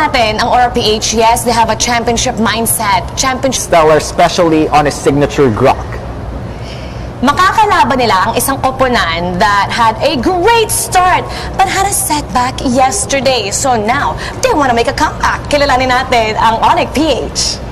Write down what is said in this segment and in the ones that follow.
natin ang Aura PH. Yes, they have a championship mindset. Stellar, especially on his signature Grok. Makakalaban nila ang isang koponan that had a great start but had a setback yesterday. So now, they want to make a comeback. Kilalanin natin ang Onic PH.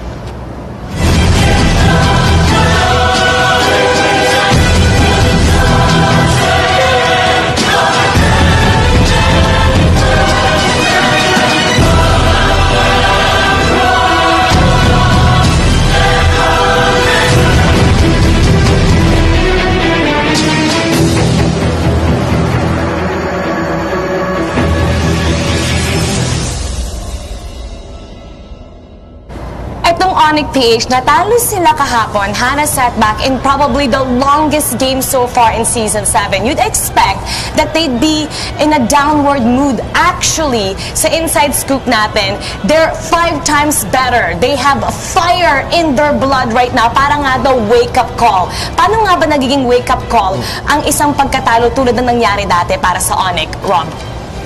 Itong Onic PH, natalo sila kahapon, had a setback in probably the longest game so far in Season 7. You'd expect that they'd be in a downward mood. Actually, sa inside scoop natin, they're 5 times better. They have fire in their blood right now. Para nga daw wake-up call. Paano nga ba nagiging wake-up call ang isang pagkatalo tulad ng nangyari dati para sa Onic, Rob?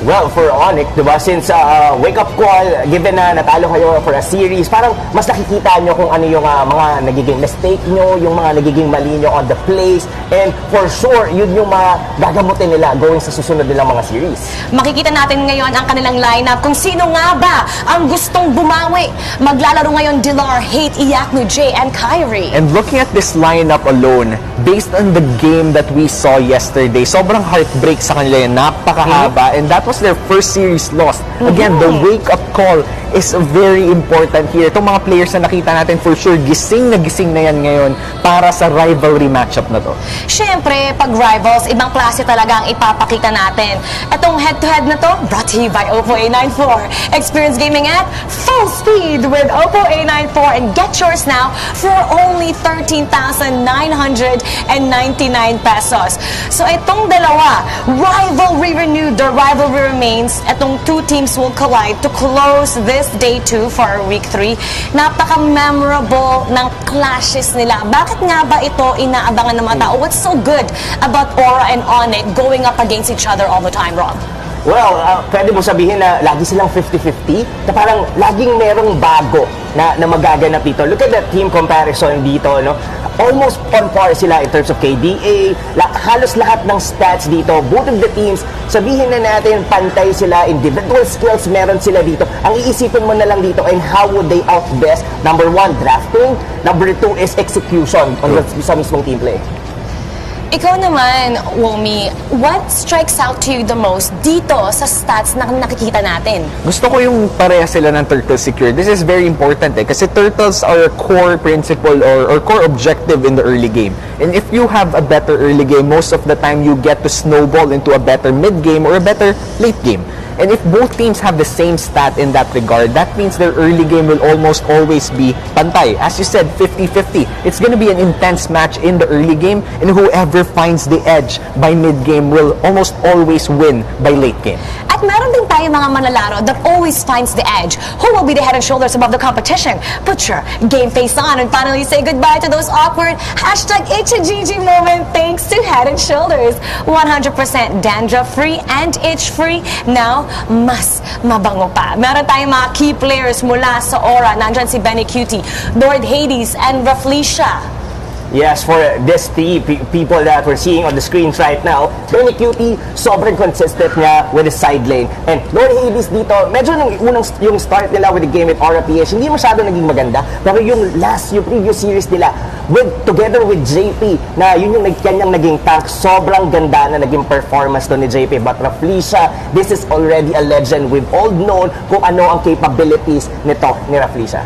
Well, for Onic, diba, since wake-up call, given na natalo kayo for a series, parang mas nakikita nyo kung ano yung mga nagiging mistake nyo, yung mga nagiging mali nyo on the plays, and for sure, yun yung gagamutin nila going sa susunod nilang mga series. Makikita natin ngayon ang kanilang lineup kung sino nga ba ang gustong bumawi. Maglalaro ngayon Dilar, Hate, Iyaknu, Jay, and Kyrie. And looking at this lineup alone, based on the game that we saw yesterday, sobrang heartbreak sa kanila yun, napakahaba, and that was their first series lost. Again, the wake-up call is very important here. Itong mga players na nakita natin, for sure, gising na yan ngayon para sa rivalry matchup na to. Siyempre, pag rivals, ibang klase talaga ang ipapakita natin. Itong head-to-head na to, brought to you by Oppo A94. Experience gaming at full speed with Oppo A94 and get yours now for only 13,999 pesos. So itong dalawa, rivalry renewed, the rivalry remains. Itong two teams will collide to close this day 2 for week 3. Napaka-memorable ng clashes nila. Bakit nga ba ito inaabangan ng mga tao? What's so good about Aura and Onic going up against each other all the time, Rob? Well, pwede mo sabihin na lagi silang 50-50, na parang laging merong bago na magaganap dito. Look at that team comparison dito, no? Almost on par sila in terms of KDA, halos lahat ng stats dito, both of the teams, sabihin na natin, pantay sila, individual skills meron sila dito. Ang iisipin mo na lang dito, and how would they outbest? Number 1, drafting. Number 2 is execution sa mismong team play. Ikaw naman, Womi, what strikes out to you the most dito sa stats na nakikita natin? Gusto ko yung pareha sila ng Turtle Secure. This is very important kasi Turtles are a core principle or core objective in the early game. And if you have a better early game, most of the time you get to snowball into a better mid game or a better late game. And if both teams have the same stat in that regard, that means their early game will almost always be pantay. As you said, 50-50. It's going to be an intense match in the early game, and whoever finds the edge by mid-game will almost always win by late game. At meron din tayo mga manlalaro that always finds the edge. Who will be the head and shoulders above the competition? Put your game face on and finally say goodbye to those awkward #HGG moment thanks to Head and Shoulders. 100% dandruff-free and itch-free. Now, mas mabango pa. Meron tayong mga key players mula sa Aura. Nandyan si Benny Cutie, Lord Hades, and Raflesia. Yes, for these three people that we're seeing on the screens right now, Benny Cutie, sobrang consistent niya with the side lane. And Lord Hades dito, medyo yung start nila with the game with Aura PH, hindi masyado naging maganda. Pero yung previous series nila, together with JP, na yun yung kanyang naging tank, sobrang ganda na naging performance to ni JP. But Raflesia, this is already a legend. We've all known kung ano ang capabilities nito ni Raflesia.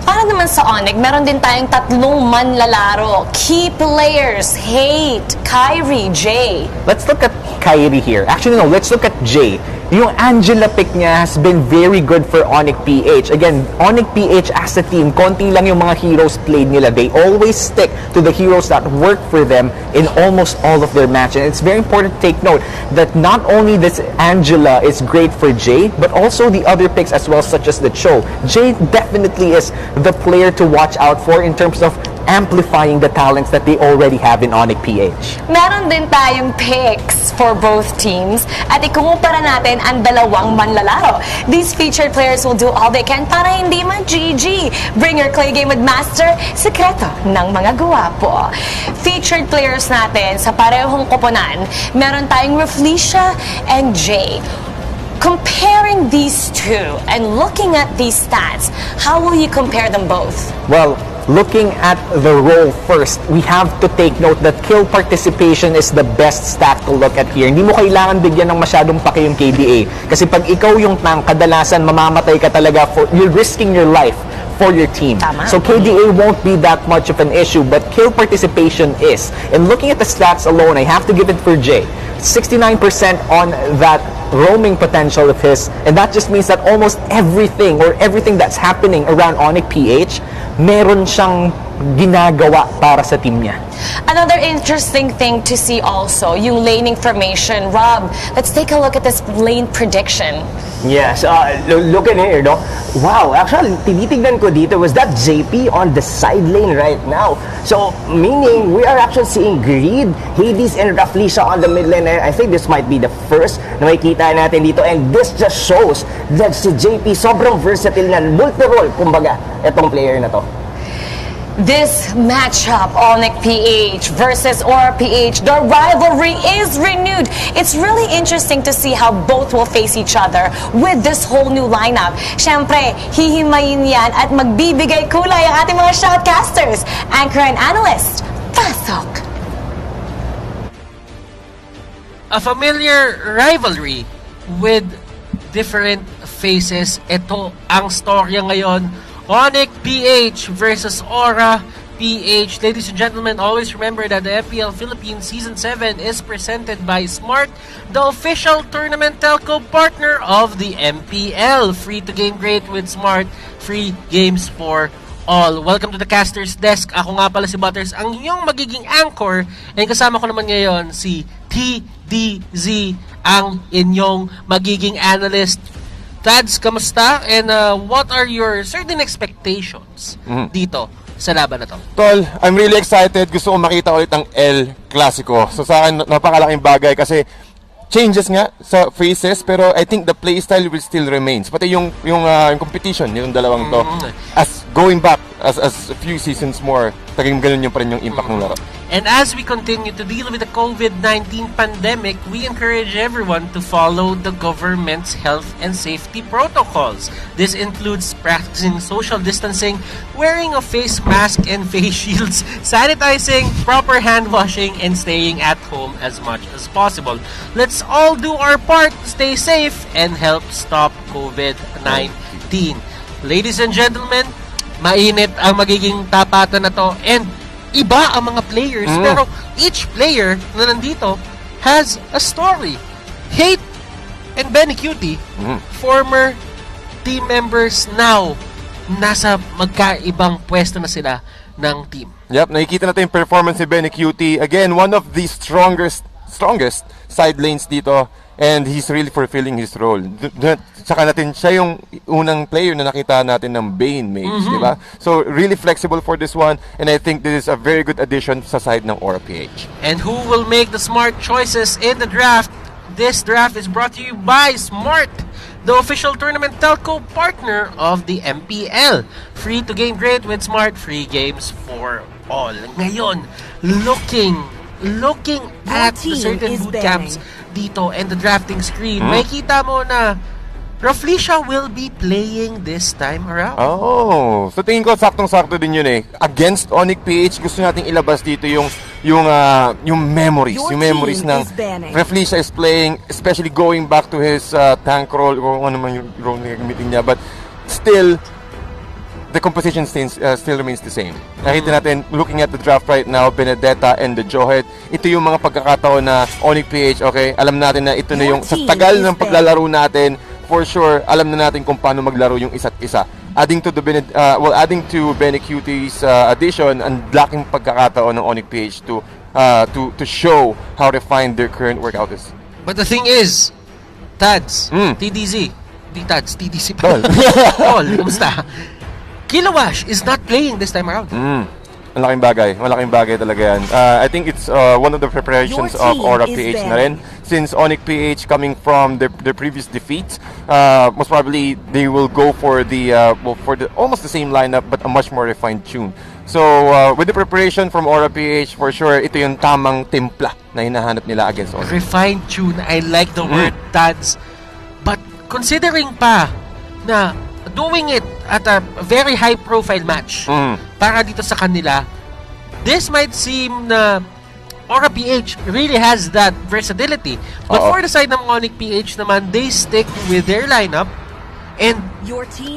Para naman sa Onic, meron din tayong 3 manlalaro. Key players, Hate, Kyrie, Jay. Let's look at Kyrie here. Actually, no, let's look at Jay. Yung Angela pick niya has been very good for Onic PH. Again, Onic PH as a team, konti lang yung mga heroes played nila. They always stick to the heroes that work for them in almost all of their matches. And it's very important to take note that not only this Angela is great for Jay, but also the other picks as well, such as the Cho. Jay definitely is the player to watch out for in terms of amplifying the talents that they already have in Onic PH. Meron din tayong picks for both teams at ikukumpara natin ang dalawang manlalaro. These featured players will do all they can para hindi mag-GG. Bring your clay game with Master, sekreto ng mga guwapo. Featured players natin sa parehong koponan, meron tayong Reflecia and Jay. Comparing these two and looking at these stats, how will you compare them both? Well, looking at the role first, we have to take note that kill participation is the best stat to look at here. Hindi mo kailangan bigyan ng masyadong paki yung KDA. Kasi pag ikaw yung tank, kadalasan mamamatay ka talaga you're risking your life for your team. Tama. So KDA won't be that much of an issue, but kill participation is. And looking at the stats alone, I have to give it for Jay. 69% on that roaming potential of his, and that just means that almost everything that's happening around Onic PH, meron siyang ginagawa para sa team niya. Another interesting thing to see also, yung laning formation. Rob, let's take a look at this lane prediction. Yes, look in here, no? Wow, actually, tinitignan ko dito, was that JP on the side lane right now? So, meaning, we are actually seeing Greed, Hades, and Reflecia on the mid lane. I think this might be the first na makikita natin dito, and this just shows that si JP sobrang versatile na, multi-role, kumbaga, itong player na to. This matchup, Onic PH versus Aura PH, the rivalry is renewed. It's really interesting to see how both will face each other with this whole new lineup. Siyempre, hihimayin yan at magbibigay kulay ang ating mga shoutcasters. Anchor and analyst, pasok! A familiar rivalry with different faces. Ito ang storya ngayon. Onic PH versus Aura PH. Ladies and gentlemen, always remember that the MPL Philippines Season 7 is presented by Smart, the official tournament telco partner of the MPL. Free to game great with Smart. Free games for all. Welcome to the Caster's Desk. Ako nga pala si Butters, ang inyong magiging anchor. And kasama ko naman ngayon si TDZ, ang inyong magiging analyst. Tads, kamusta? And what are your certain expectations dito sa laban na to? Tol, I'm really excited. Gusto kong makita ulit ang El Clasico. So sa akin, napakalaking bagay kasi changes nga sa phases, pero I think the playstyle will still remains. Pati yung competition, yung dalawang to. As going back, as a few seasons more, talagang ganun yung pa rin yung impact ng laro. And as we continue to deal with the COVID-19 pandemic, we encourage everyone to follow the government's health and safety protocols. This includes practicing social distancing, wearing a face mask and face shields, sanitizing, proper hand washing, and staying at home as much as possible. Let's all do our part to stay safe and help stop COVID-19. Ladies and gentlemen, mainit ang magiging tapatan na to, and iba ang mga players, pero each player na nandito has a story. Hate and Benny Cutie, former team members, now nasa magkaibang pwesto na sila ng team. Yep, nakikita natin yung performance ni Benny Cutie. Again, one of the strongest side lanes dito, and he's really fulfilling his role. Tsaka natin, siya yung unang player na nakita natin ng Bane Mage, di ba? So, really flexible for this one, and I think this is a very good addition sa side ng Aura PH. And who will make the smart choices in the draft? This draft is brought to you by Smart, the official tournament telco partner of the MPL. Free to game great with Smart, free games for all. Ngayon, looking at the certain boot camps dito and the drafting screen, makikita mo na Reflecia will be playing this time around. Oh, so tingin ko saktong-sakto din yun eh. Against Onic PH, gusto nating ilabas dito yung memories, yung memories ng Reflecia is playing, especially going back to his tank role, o ano man yung role na gamitin niya, but still the composition still remains the same. Nakita natin, looking at the draft right now, Benedetta and the Johead, ito yung mga pagkakataon na Onic PH, okay, alam natin na ito na yung, sa tagal ng paglalaro natin, for sure, alam na natin kung paano maglaro yung isa't isa. Adding to Benny Cutie's addition, ang laking pagkakataon ng Onic PH to show how refined their current workout is. But the thing is, Tads, TDZ, di Tads, TDC pa. Tol, kumusta? Kilowash is not playing this time around. Malaking bagay talaga yan. I think it's one of the preparations of Aura PH na rin. Since Onic PH coming from their previous defeats, most probably they will go for the almost the same lineup but a much more refined tune. So with the preparation from Aura PH, for sure ito yung tamang timpla na hinahanap nila against Onic. Refined tune, I like the word, Tads. But considering pa na doing it at a very high profile match para dito sa kanila, this might seem na Aura PH really has that versatility. But for the side ng Onic PH naman, they stick with their lineup and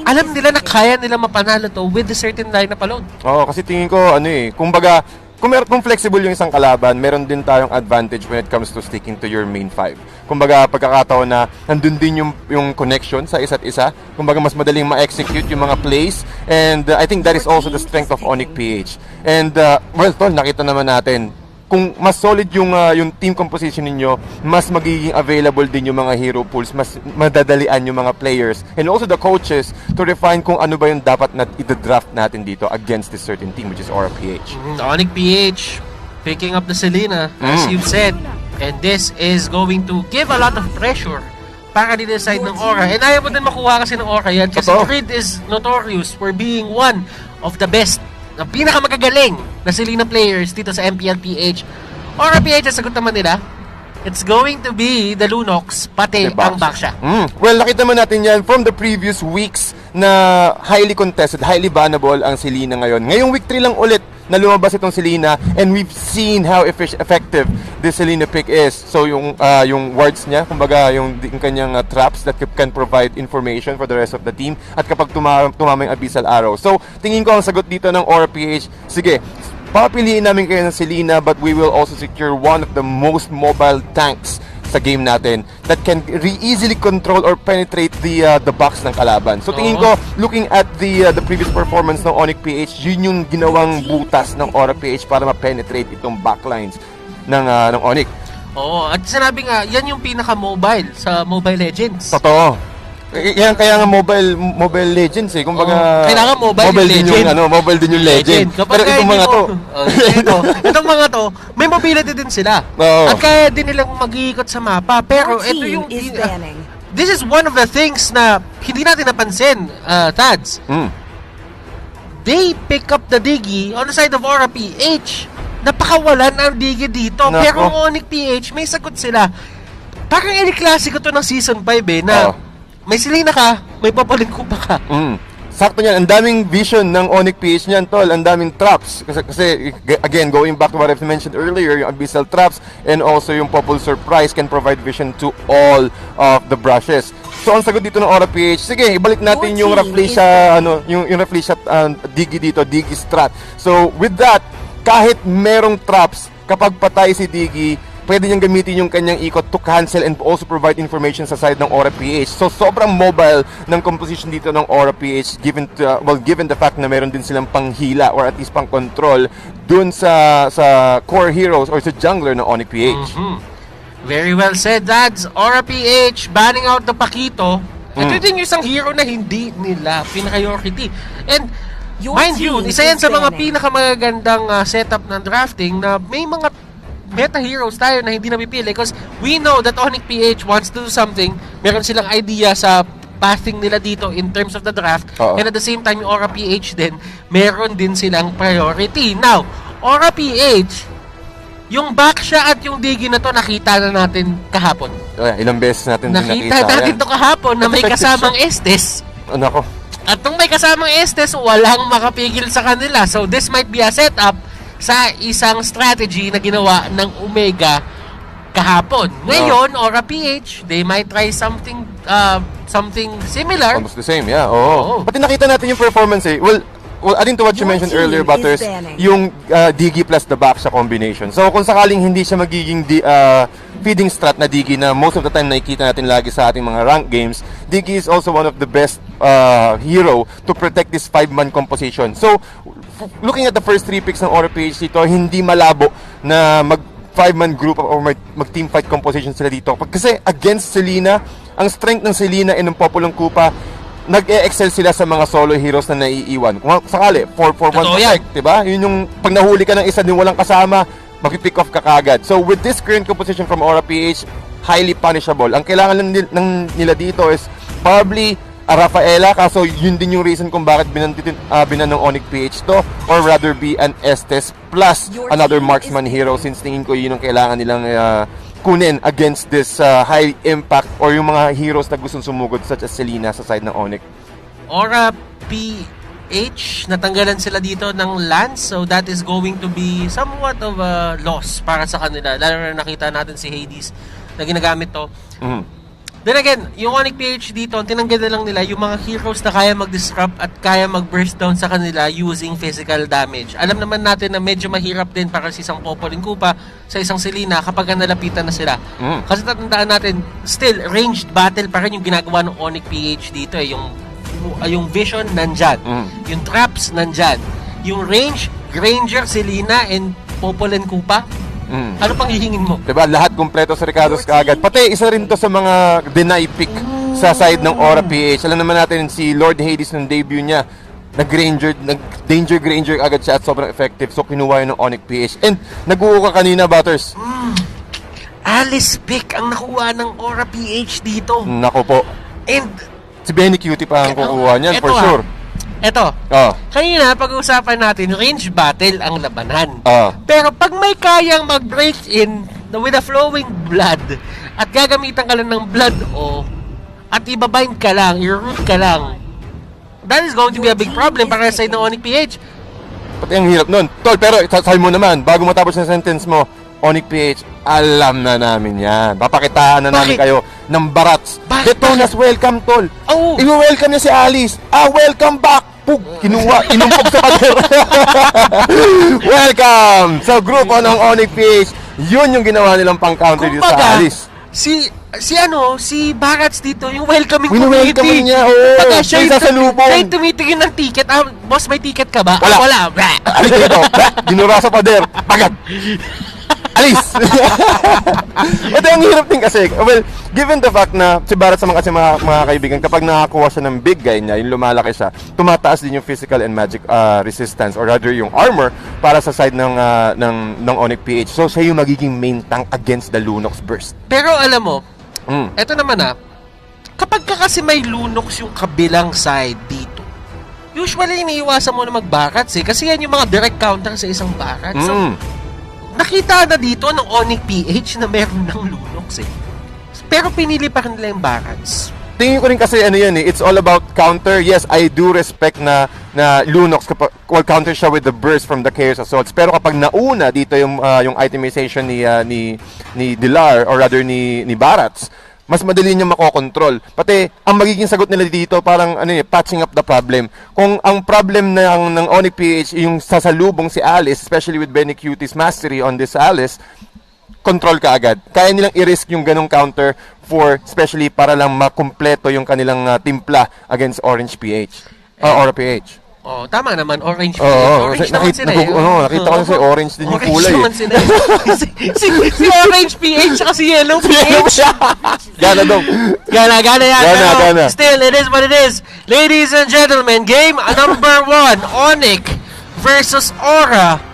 alam nila na kaya nila mapanalo to with a certain lineup alone. Kasi tingin ko kumbaga kung flexible yung isang kalaban, meron din tayong advantage when it comes to sticking to your main five. Kumbaga, pagkakataon na nandun din yung connection sa isa't isa. Kumbaga, mas madaling ma-execute yung mga plays. And I think that is also the strength of Onic PH. And, tol, nakita naman natin, kung mas solid yung team composition ninyo, mas magiging available din yung mga hero pools, mas madadalian yung mga players, and also the coaches to refine kung ano ba yung dapat na i-draft natin dito against this certain team, which is Aura PH. Onic PH picking up the Selena, as you've said, and this is going to give a lot of pressure para din-decide ng Aura. And ayaw mo din makuha kasi ng Aura yan kasi Creed is notorious for being one of the best, ang pinakamagagaling na Selena players dito sa MPL PH. Aura PH, sagot naman nila, it's going to be the Lunox, pati ang Baksha. Well, nakita naman natin yan from the previous weeks na highly contested, highly bannable ang Selena ngayon. Ngayong week 3 lang ulit na lumabas itong Selena, and we've seen how effective this Selena pick is. So yung wards niya, kumbaga yung kanyang traps that can provide information for the rest of the team, at kapag tumama yung Abyssal Arrow. So tingin ko ang sagot dito ng Aura PH, sige, papiliin namin kayo ng Selena, but we will also secure one of the most mobile tanks sa game natin that can easily control or penetrate the box ng kalaban. So tingin ko, looking at the previous performance ng Onic PH, yun yung ginawang butas ng Aura PH para ma-penetrate itong backlines ng Onic. At sinabi nga, yan yung pinaka-mobile sa Mobile Legends. Totoo. Kaya nga Mobile Legends kumbaga kailangan mobile din legend. Yung mobile din yung legend. Pero itong mga to, itong mga to, may mobility din sila. At kaya din nilang mag-iikot sa mapa. Pero ito yung this is one of the things na hindi natin napansin, Tads. They pick up the Diggy on the side of Aura PH. Napakawalan ang Diggy dito. Pero ang Onic PH, may sagot sila. Parang klasiko to ng Season 5 na may Selena ka, may papaling ko pa ka. Sakto niyan. Ang daming vision ng Onic PH niyan, tol. Ang daming traps. Kasi again, going back to what I've mentioned earlier, yung Abyssal traps and also yung Popul Surprise can provide vision to all of the brushes. So, ang sagot dito ng Aura PH, sige, ibalik natin yung Rafflesia, yung Rafflesia Diggy dito, Diggy Strat. So, with that, kahit merong traps, kapag patay si Diggy, pwede niyang gamitin yung kanyang ikot to cancel and also provide information sa side ng Aura PH. So, sobrang mobile ng composition dito ng Aura PH given the fact na meron din silang panghila or at least pang control dun sa core heroes or sa jungler ng Onic PH. Very well said, Dads. Aura PH banning out the Paquito. Ito din yung isang hero na hindi nila pinaka-priority. And mind you, isa yan sa mga pinakamagandang setup ng drafting na may mga meta heroes tayo na hindi napipili because we know that Onic PH wants to do something. Meron silang idea sa pathing nila dito in terms of the draft. And at the same time, yung Aura PH din, meron din silang priority. Now, Aura PH, yung Baksha at yung Diggy na to, nakita na natin kahapon. Ilang beses natin nakita natin to kahapon na may kasamang Estes. Nako. At nung may kasamang Estes, walang makapigil sa kanila. So, this might be a setup sa isang strategy na ginawa ng Omega kahapon. Ngayon, Aura PH, they might try something similar. Almost the same, yeah. Pati nakita natin yung performance Well, adding to what you mentioned earlier, Butters, yung Diggy plus the Baksha combination. So, kung sakaling hindi siya magiging feeding strat na Diggy na most of the time nakikita natin lagi sa ating mga rank games, Diggy is also one of the best hero to protect this 5-man composition. So, looking at the first 3 picks ng Aura PH dito, hindi malabo na mag 5-man group or mag team fight composition sila dito. Kasi against Selena, ang strength ng Selena and ng Populong Kupa, nag-e-excel sila sa mga solo heroes na naiiwan. Kung sakali, 4-4-1 Totoo protect, diba? Yun yung, pag nahuli ka ng isa din walang kasama, mag-pick off ka kagad. So, with this current composition from Aura PH, highly punishable. Ang kailangan lang nila dito is probably Rafaela, kaso yun din yung reason kung bakit binan ng Onic PH to, or rather be an Estes plus another marksman hero, since tingin ko yun ang kailangan nilang kunin against this high impact or yung mga heroes na gustong sumugod such as Selena sa side ng Onic. Aura PH, natanggalan sila dito ng Lance, so that is going to be somewhat of a loss para sa kanila, lalo na nakita natin si Hades na ginagamit to. Then again, yung Onic PH dito, tinanggal na lang nila yung mga heroes na kaya mag-disrupt at kaya mag-burst down sa kanila using physical damage. Alam naman natin na medyo mahirap din para sa isang Popolin Kupa, sa isang Selena kapag nalapitan na sila. Kasi tatandaan natin, still, ranged battle pa rin yung ginagawa ng Onic PH dito. Yung vision, nandyan. Yung traps, nandyan. Yung range, Granger, Selena, and Popolin Kupa, ano pang hihingin mo? Diba? Lahat kumpleto sa Ricardo's kaagad. Pati isa rin to sa mga deny pick sa side ng Aura PH. Alam naman natin si Lord Hades nung debut niya, nag-danger Granger agad siya at sobrang effective. So kinuha yun ng Onic PH. And nag-uho ka kanina, Butters. Alice pick ang nakuha ng Aura PH dito. Nako po. And Si Benny Cutie pa ang kukuha niyan, for sure. Eto, kanina pag-uusapan natin, range battle ang labanan. Pero pag may kayang mag-break in with a flowing blood at gagamitan ka lang ng blood at ibabind ka lang, i-root ka lang, that is going to be a big problem para sa side ng Onic PH. Pati ang hirap nun. Tol, pero sasabi mo naman, bago matapos yung sentence mo, Onic PH, alam na namin yan. Papakitaan na namin kayo ng barats. Detonas, welcome, Tol. I-welcome niya si Alice. Welcome back. Pug, kinuha, inumpog sa pader. Welcome sa grupo ng Onic PH. Yun yung ginawa nilang pang-counter dito sa Alice. Si Barats dito, yung welcoming community. Niya, Pagka siya tumitingin ng ticket. Boss, may ticket ka ba? Wala. Alis dito. Ginura sa pader. Pagad. Alis! But ang hirap din kasi, well, given the fact na si Barats naman kasi mga kaibigan, kapag nakakuha siya ng big guy niya, yung lumalaki siya, tumataas din yung physical and magic resistance, or rather yung armor para sa side ng Onic PH. So siya yung magiging main tank against the Lunox burst. Pero alam mo, eto naman kapag ka kasi may Lunox yung kabilang side dito, usually iniiwasan mo na mag-Barats kasi yan yung mga direct counter sa isang Barats. So, nakita na dito ng Onic PH na meron ng Lunox Pero pinili pa rin nila yung Barats. Tingin ko rin kasi it's all about counter. Yes, I do respect na Lunox kapag counter siya with the burst from the Chaos Assaults. Pero kapag nauna dito yung itemization ni Dilar, or rather ni Barats, mas madali niya makokontrol. Pati, ang magiging sagot nila dito, parang patching up the problem. Kung ang problem ng Onic PH, yung sasalubong si Alice, especially with Benny Cutie's mastery on this Alice, control ka agad. Kaya nilang i-risk yung ganong counter especially para lang makumpleto yung kanilang timpla against Orange PH. Aura PH. Tama naman, Orange PH. Orange naman sila nakita ko kasi orange din yung kulay. Orange naman sila si Orange PH at si Yellow PH. Gana daw. Gana yan. Gana. Still, it is what it is. Ladies and gentlemen, game number 1, Onic versus Aura.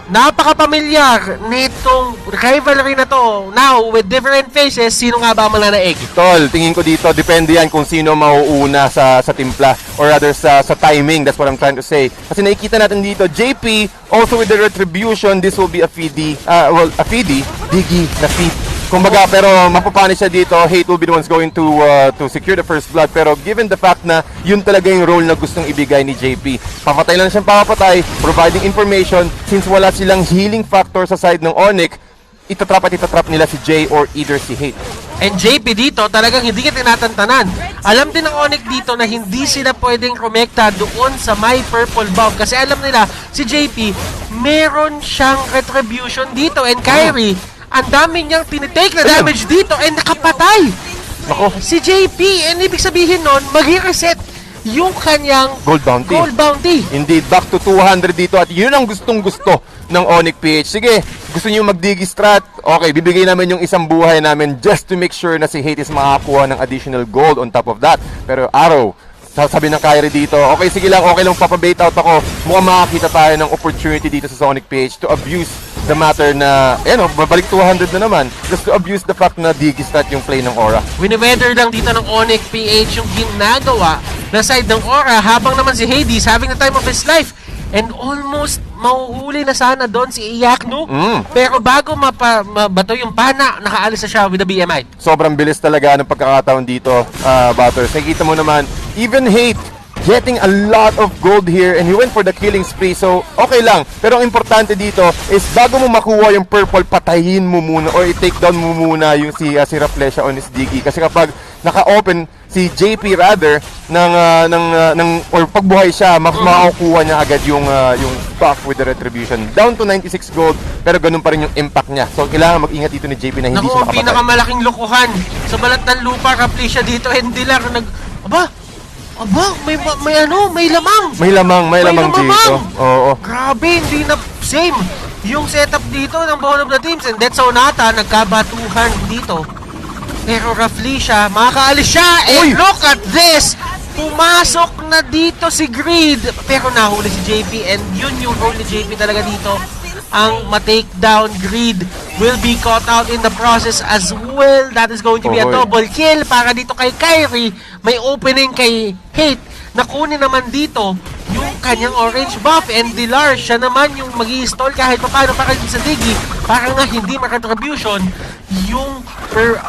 Napaka-pamilyar nitong rivalry na to. Now, with different faces, sino nga ba mananaig? Tol, tingin ko dito, depende yan kung sino mauuna sa timpla, or rather sa timing. That's what I'm trying to say. Kasi nakikita natin dito, JP, also with the retribution, this will be a feedy, Diggy na feed. Kumbaga, pero mapapanish siya dito. Hate will be the ones going to secure the first blood. Pero given the fact na yun talaga yung role na gustong ibigay ni JP, papatay lang siyang papatay, providing information. Since wala silang healing factor sa side ng Onic, itatrap nila si Jay or either si Hate. And JP dito, talagang hindi ka tinatantanan. Alam din ng Onic dito na hindi sila pwedeng rumekta doon sa My Purple Bomb. Kasi alam nila, si JP, meron siyang retribution dito. And Kyrie, ang dami niyang tinitake na damage dito and nakapatay. Si JP, and ibig sabihin nun, mag-reset yung kanyang Gold Bounty. Indeed, back to 200 dito at yun ang gustong-gusto ng Onic PH. Sige, gusto niyo mag-Digi strat? Okay, bibigay namin yung isang buhay namin just to make sure na si Hate is makakuha ng additional gold on top of that. Pero Arrow, sabi ng Kyrie dito, okay lang papabait out ako. Mukhang makakita tayo ng opportunity dito sa Sonic PH to abuse the matter na, babalik 200 na naman. Just to abuse the fact na Digistrat yung play ng Aura. Wini-weather lang dito ng Onic PH yung ginagawa na side ng Aura habang naman si Hades having the time of his life. And almost mauhuli na sana doon si Iyakno. Pero bago mabato yung pana, nakaalis na siya with the BMI. Sobrang bilis talaga ng pagkakataon dito, Butters. Nakikita mo naman, even Hate getting a lot of gold here and he went for the killing spree, so okay lang. Pero ang importante dito is bago mo makuha yung purple, patayin mo muna or i-take down mo muna yung si Rafflesia on his Diggy. Kasi kapag naka-open si JP rather or pagbuhay siya, makukuha niya agad yung buff with the retribution. Down to 96 gold, pero ganun pa rin yung impact niya. So kailangan mag-ingat dito ni JP na hindi siya makapatay. Pinakamalaking lokohan sa balat ng lupa, Rafflesia dito, hindi lang may lamang. May lamang dito. Oo. Grabe, hindi na same yung setup dito ng both of the teams. And that's Sonata, nagkabatuhan dito. Pero Rafflesia, makakaalis siya. And look at this! Pumasok na dito si Greed. Pero nahuli si JP. And yun yung role ni JP talaga dito. Ang ma-take down. Greed will be caught out in the process as well. That is going to be a double kill para dito kay Kyrie. May opening kay Hate. Nakunin naman dito yung kanyang orange buff. And Dilar, siya naman yung mag-i-stall kahit paano para dito sa Diggy. Para nga hindi makatribution yung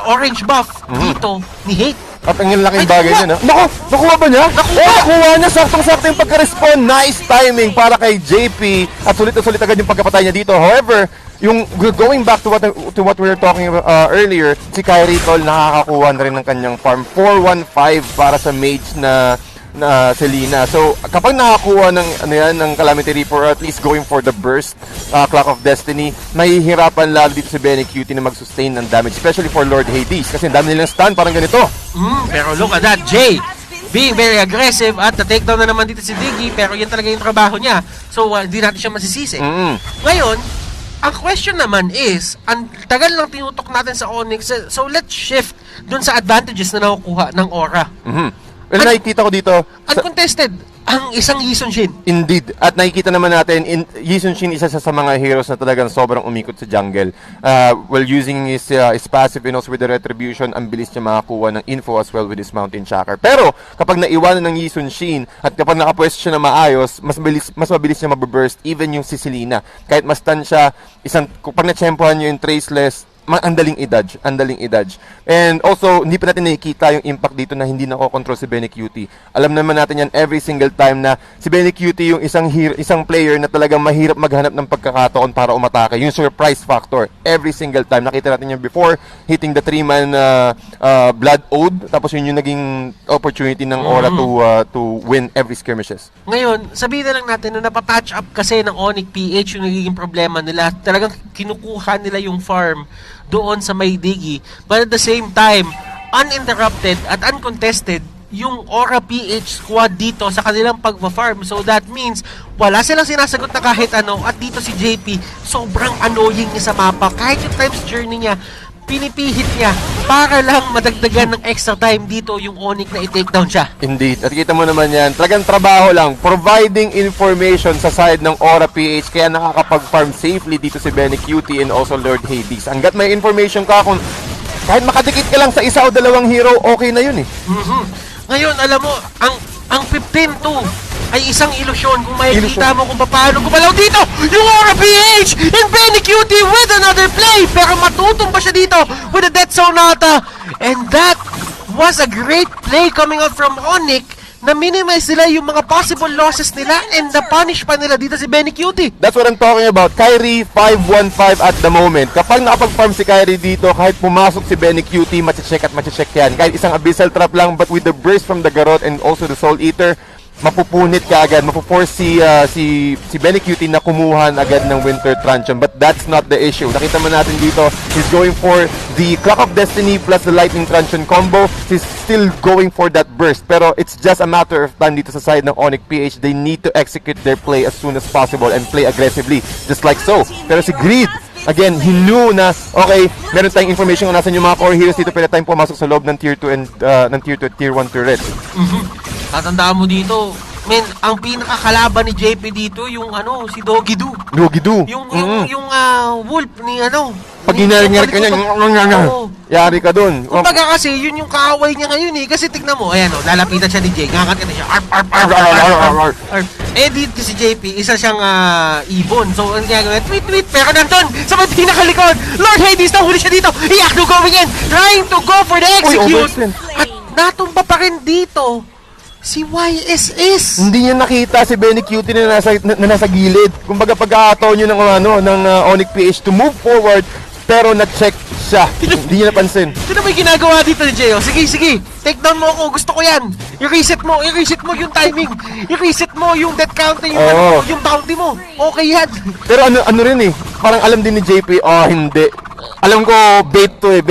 orange buff dito ni Hate. At ang laking bagay niya, no? Nakuha ba niya? Nakuha niya! Saktong-sakto yung pagka-respond. Nice timing para kay JP. At sulit na sulit agad yung pagkapatay niya dito. However, yung going back to what we were talking earlier, si Kyrie Tol nakakakuha na rin ng kanyang farm. 4-1-5 para sa mage na Selena. So, kapag nakakuha ng Calamity Reaper or at least going for the burst, Clock of Destiny, mahihirapan lalo dito si Benny Cutie na mag-sustain ng damage, especially for Lord Hades. Kasi ang dami nilang stun, parang ganito. Pero look at that, Jay being very aggressive at na-takedown na naman dito si Diggy, pero yun talaga yung trabaho niya. So, hindi natin siya masisisi. Ngayon, ang question naman is, ang tagal lang tinutok natin sa Onyx, so let's shift dun sa advantages na nakukuha ng Aura. Well, nakikita ko dito uncontested ang isang Yison Shin. Indeed. At nakikita naman natin, Yison Shin isa sa mga heroes na talagang sobrang umikot sa jungle. While using his passive and also with the retribution, ang bilis niya makakuha ng info as well with his mountain chakra. Pero kapag naiwanan ng Yison Shin at kapag nakapwesto siya na maayos, mas mabilis niya mababurst even yung si Selena. Kahit mas stun siya, pag na-champuhan niyo yung Traceless, andaling i-dodge. And also, hindi pa natin nakikita yung impact dito na hindi nakokontrol si Benny Cutie. Alam naman natin yan every single time na si Benny Cutie yung isang player na talagang mahirap maghanap ng pagkakataon para umatake. Yung surprise factor. Every single time. Nakita natin yan before, hitting the 3-man Blood Ode. Tapos yun yung naging opportunity ng Aura to win every skirmishes. Ngayon, sabihin na lang natin na napapatch up kasi ng Onic PH yung nagiging problema nila. Talagang kinukuha nila yung farm doon sa may Diggy. But at the same time, uninterrupted at uncontested yung Aura PH squad dito sa kanilang pagpa-farm. So that means, wala silang sinasagot na kahit ano. At dito si JP, sobrang annoying niya sa mapa. Kahit yung times journey niya, pinipihit niya para lang madagdagan ng extra time dito yung Onic na i-take down siya. Indeed. At kita mo naman yan, talagang trabaho lang, providing information sa side ng Aura PH, kaya nakakapag-farm safely dito si Benny Cutie and also Lord Hades. Hanggat may information ka, kung kahit makadikit ka lang sa isa o dalawang hero, okay na yun eh. Ngayon, alam mo, ang 15-2 ay isang ilusyon kung makikita mo kung paano gumalaw dito yung Aura PH and Benny Cutie with another play, pero matutumba siya dito with a Death Sonata, and that was a great play coming out from Onic na minimize nila yung mga possible losses nila and na-punish pa nila dito si Benny Cutie. That's what I'm talking about. Kyrie 5-1-5 at the moment. Kapag nakapag-farm si Kyrie dito, kahit pumasok si Benny Cutie, mache-check yan. Kahit isang Abyssal Trap lang, but with the burst from the Garrote and also the Soul Eater, mapupunit ka agad, mapuforce si Benny Cutie na kumuhan agad ng Winter Truncheon. But that's not the issue. Nakita mo natin dito, he's going for the Clock of Destiny plus the Lightning Truncheon combo. He's still going for that burst. Pero it's just a matter of time dito sa side ng Onic PH. They need to execute their play as soon as possible and play aggressively, just like so. Pero si Greed, again, he knew na, okay, meron tayong information kung nasan yung mga core heroes dito, pwede tayong pumasok sa loob ng tier 2 and ng tier 2 at tier 1 turret. tatandaan mo dito, men, ang pinakakalaban ni JP dito, yung si Doggy Doo. Doggy Doo. Yung wolf ni Pag ginaringar ka niya, yari ka dun. Kumbaga kasi, yun yung kaaway niya ngayon eh. Kasi tignan mo, ayan lalapitan siya ni Jay. Ngakat na siya. Arp, arp, arp, arp, arp, arp, arp. Eh, dito si JP, isa siyang ibon. So, ang ginagawa, tweet, tweet. Pero nandun, sa may pinakalikod, Lord Hades, nahuli siya dito. Iakno going in, trying to go for the execute. At natumba pa rin dito si YSS. Hindi niya nakita si Benny Cutie na nasa gilid. Kumbaga pagkakataon niyo ng Onic PH to move forward, pero na-check siya. Hindi niya napansin. Ito may ginagawa dito ni Jay. Sige, sige. Take down mo ako. Gusto ko yan. I-reset mo yung timing. I-reset mo yung death counting, yung bounty mo. Okay yan. Pero ano rin eh, parang alam din ni JP, hindi. Alam ko, bait to eh.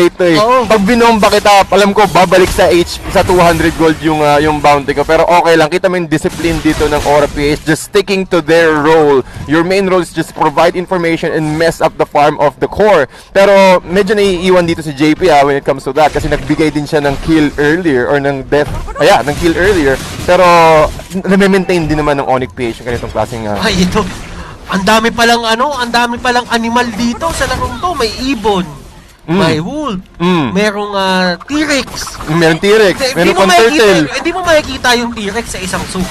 Pag binomba kita, alam ko, babalik sa 200 gold yung bounty ko. Pero okay lang, kita mo yung discipline dito ng Aura PH, just sticking to their role. Your main role is just provide information and mess up the farm of the core. Pero medyo naiiwan dito si JP when it comes to that, kasi nagbigay din siya ng kill earlier, or ng death, ng kill earlier. Pero, na-maintain din naman ng Onic PH yung ganitong klaseng... Ay, ito. Ang dami palang animal dito sa larong to. May ibon, may wolf, merong T-Rex. Meron T-Rex, meron pang turtle. Hindi mo makikita yung T-Rex sa isang zoo.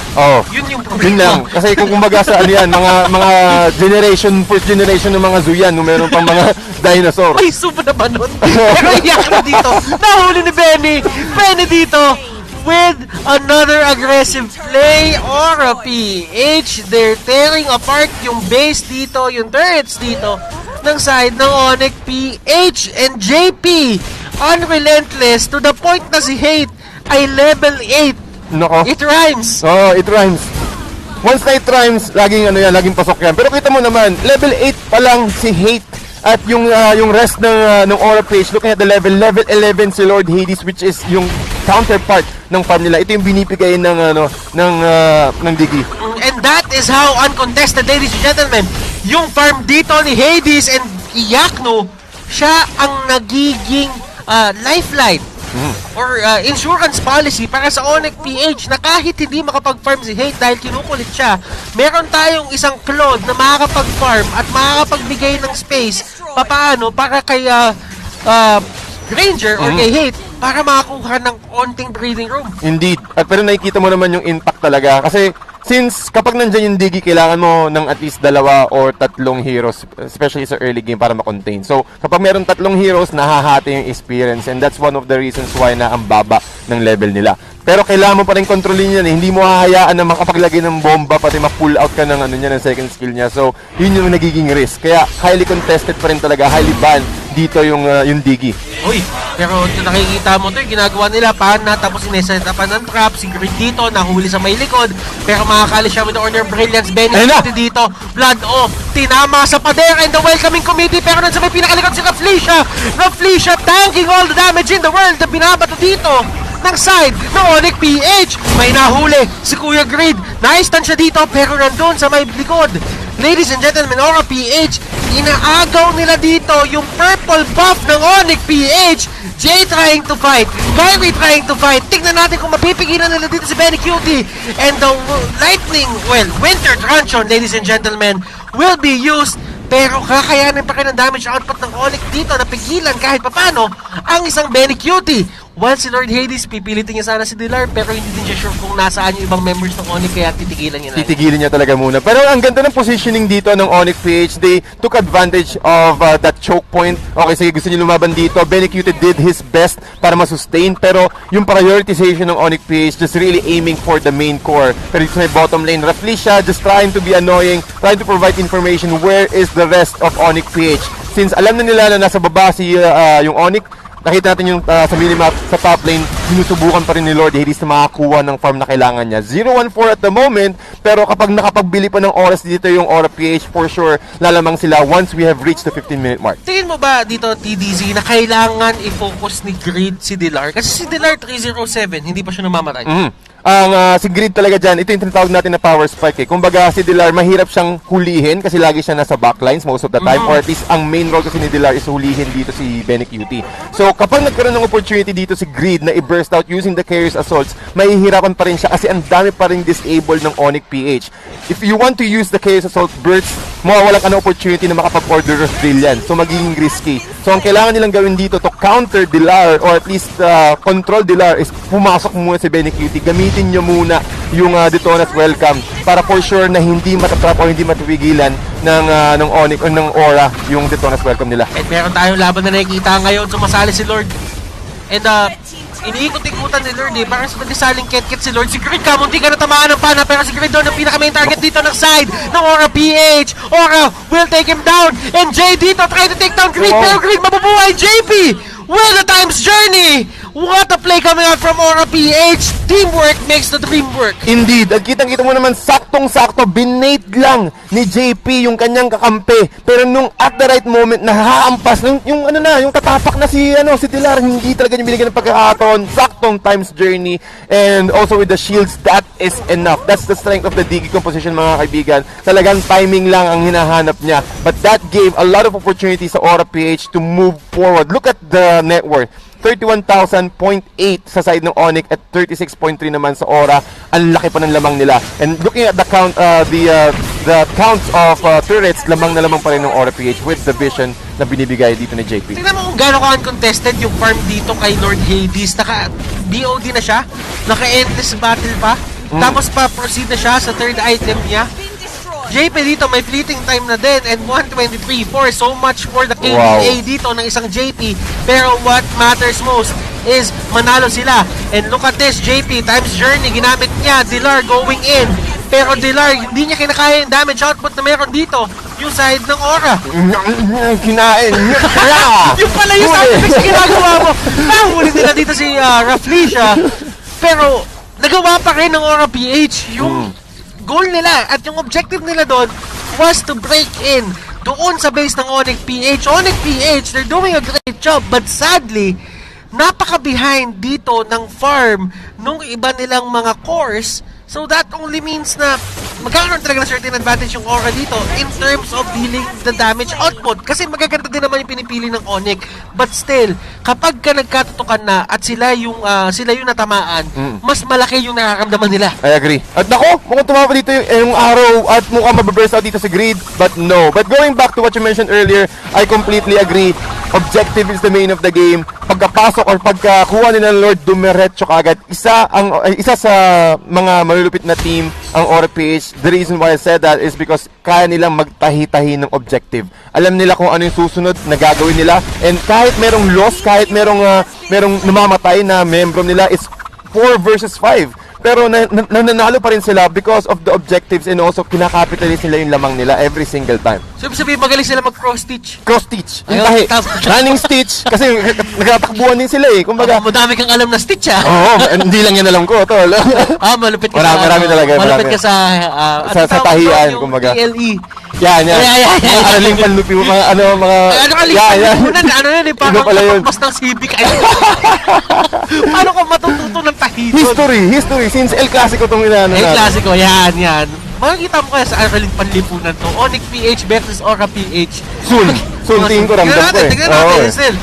Yun yung problema. Yun lang. Kasi kung kumbaga sa mga first generation ng mga zoo yan, meron pang mga dinosaur. Ay, zoo na ba nun? Pero iyak na dito. Nahuli ni Benny dito. With another aggressive play, Aura PH, they're tearing apart yung base dito, yung turrets dito, ng side ng Onic PH and JP. Unrelentless to the point na si Hate ay level 8. Nako. It rhymes. It rhymes. Once na it rhymes, laging pasok yan. Pero kita mo naman, level 8 pa lang si Hate. At yung rest ng Aura PH, looking at the level 11 si Lord Hades, which is yung counterpart ng farm nila. Ito yung binibigay ng Digi. And that is how uncontested, ladies and gentlemen, yung farm dito ni Hades and Iakno, siya ang nagiging lifeline or insurance policy para sa Onic PH na kahit hindi makapag-farm si Hate dahil kinukulit siya, meron tayong isang clone na makakapag-farm at makakapagbigay ng space papaano para kay Ranger or kay Hate para makakuha ng konting breathing room. Indeed. At pero nakikita mo naman yung impact talaga. Kasi since kapag nandyan yung Digi, kailangan mo ng at least 2 or 3 heroes, especially sa early game, para ma-contain. So, kapag meron 3 heroes, nahahati yung experience, and that's one of the reasons why na ang baba ng level nila. Pero kailangan mo pa rin kontrolin yan. Hindi mo hahayaan na makapaglagay ng bomba, pati ma-pull out ka ng ng second skill niya. So, yun yung nagiging risk. Kaya highly contested pa rin talaga, highly banned dito yung Digi. Uy, pero nakikita mo ito, ginagawa nila pana, tapos sineset upan ng trap, si Grid dito, nahuli sa may likod, pero makakali siya with the Order of Brilliance, Benefit dito, Blood tinama sa pader and the welcoming committee, pero nasa may pinakalikod si Raflesia tanking all the damage in the world na binabato dito ng side ng Onic PH. May nahuli si Kuya Grid, na-stun siya dito, pero nandun sa may likod. Ladies and gentlemen, Aura PH, inaagaw nila dito yung purple buff ng Onic PH. Jay trying to fight, Kyrie trying to fight. Tignan natin kung mapipigilan nila dito si Benny Cutie. And the Winter Truncheon, ladies and gentlemen, will be used. Pero kakayanin pa rin ang damage output ng Onic dito na pigilan kahit papano ang isang Benny Cutie. While si Lord Hades, pipilitin niya sana si Dilar, pero hindi din siya sure kung nasaan yung ibang members ng Onic, kaya titigilan niya na. Titigilan niya talaga muna. Pero ang ganda ng positioning dito ng Onic PH. They took advantage of that choke point. Okay, sige, gusto niyo lumaban dito. Benny Cutie did his best para masustain, pero yung prioritization ng Onic PH just really aiming for the main core. Pero dito sa bottom lane, Raflesia just trying to be annoying, trying to provide information where is the rest of Onic PH. Since alam na nila na nasa baba si yung Onic, nakita natin yung sa minimap, sa top lane, sinusubukan pa rin ni Lord Hades na makakuha ng farm na kailangan niya. 0-1-4 at the moment, pero kapag nakapagbili pa ng oras dito yung Aura PH, for sure, lalamang sila once we have reached the 15-minute mark. Tingin mo ba dito, TDZ, na kailangan i-focus ni Grid si Dilar? Kasi si Dilar 307, hindi pa siya namamatay. si Grid talaga dyan, ito yung tinatawag natin na power spike eh. Kumbaga si Dilar mahirap siyang hulihin kasi lagi siya nasa backlines most of the time, or at least ang main role kasi ni Dilar is hulihin dito si Benny QT. So kapag nagkaroon ng opportunity dito si Grid na i-burst out using the carrier's assaults, mahihirapan pa rin siya kasi ang dami pa rin disabled ng Onic PH. If you want to use the carrier's assault bursts, mawawalan ka ng opportunity na makapag-order of brilliant. So magiging risky. So ang kailangan nilang gawin dito to counter Dilar or at least control Dilar is pumasok muna si Benny QT. Gamitin nyo muna yung Detona's Welcome para for sure na hindi matatrap o hindi matipigilan ng Onic o ng Aura yung Detona's Welcome nila. At meron tayong laban na nakikita ngayon, sumasali si Lord. And iniikot-ikutan ni Lord eh, parang sa nagsasaling ket-ket si Lord. Si Grid ka, munti ka na tamaan ng pana, pero si Grid doon ang pinaka-main target dito ng side ng Aura PH. Aura will take him down, and Jay dito try to take down Grid, pero Grid mabubuhay. JP with a time's journey. What a play coming out from Aura PH. Teamwork makes the dream work. Indeed, at kitang-kita mo naman saktong-sakto, binate lang ni JP yung kanyang kakampi. Pero nung at the right moment, nahahampas, yung tatapak na si Dilar, hindi talaga niya binigyan ng pagkakataon. Saktong time's journey, and also with the shields, that is enough. That's the strength of the DG composition, mga kaibigan. Talagang timing lang ang hinahanap niya. But that gave a lot of opportunities sa Aura PH to move forward. Look at the net worth. 31,000.8 sa side ng Onic at 36.3 naman sa Aura. Ang laki pa ng lamang nila. And looking at the count, the counts of turrets, lamang na lamang pa rin ng Aura PH with the vision na binibigay dito ni JP. Tingnan mo kung gano'n ka-uncontested yung farm dito kay Lord Hades. Naka-BOD na siya. Naka-endless battle pa. Tapos pa-proceed na siya sa third item niya. JP dito may fleeting time na din, and 123 for so much for the KDA dito ng isang JP. Pero what matters most is manalo sila. And look at this, JP times journey, ginamit niya, Dilar going in. Pero Dilar, hindi niya kinakaya yung damage output na meron dito. Yung side ng Aura. Kinain. Yung pala yung sound effects na ginagawa mo. Nahuli nila dito si Raflesia. Pero nagawa pa rin ng Aura PH yung goal nila at yung objective nila doon was to break in doon sa base ng Onic PH. Onic PH, they're doing a great job, but sadly, napaka-behind dito ng farm nung iba nilang mga cores. So that only means na magkakaroon talaga ng certain advantage yung Aura dito in terms of dealing the damage output. Kasi magaganda din naman yung pinipili ng Onic. But still, kapag ka nagkatutukan na at sila yung natamaan, mas malaki yung nakakamdaman nila. I agree. At nako, mukhang tumama dito yung araw at mukhang mababurst out dito sa Grid, but no. But going back to what you mentioned earlier, I completely agree. Objective is the main of the game. Pagkapasok or pagkakuha nila ng Lord, dumiretso kaagad. Isa sa mga malulupit na team ang Aura PH. The reason why I said that is because kaya nilang magtahi-tahi ng objective. Alam nila kung ano yung susunod na gagawin nila. And kahit merong loss, kahit merong namamatay na membro nila, is 4 versus 5. Pero nananalo pa rin sila because of the objectives, and also kinakapitalize nila yung lamang nila every single time. So, ibig sabihin, magaling sila mag-cross-stitch. Cross-stitch. Yung Ayun, tahi. Running stitch. Kasi nagtatakbuhan din sila eh. Kumbaga, Madami kang alam na stitch, ha? Oo, hindi lang yan alam ko, tol. Malupit ka Marami talaga. Malupit ka sa sa tahian, kumbaga. PLE. Yan. Araling panlupi mo, mga Ano yun, parang kapagpas ng civic. Paano ka matututo ng tahiton? History. Since El Clasico itong inaano El Clasico, yan. Makikita mo kaya sa Araling Panlipunan to. Onic PH versus Aura PH. Soon, tingin ko, ramdam ko eh. Tignan natin, still.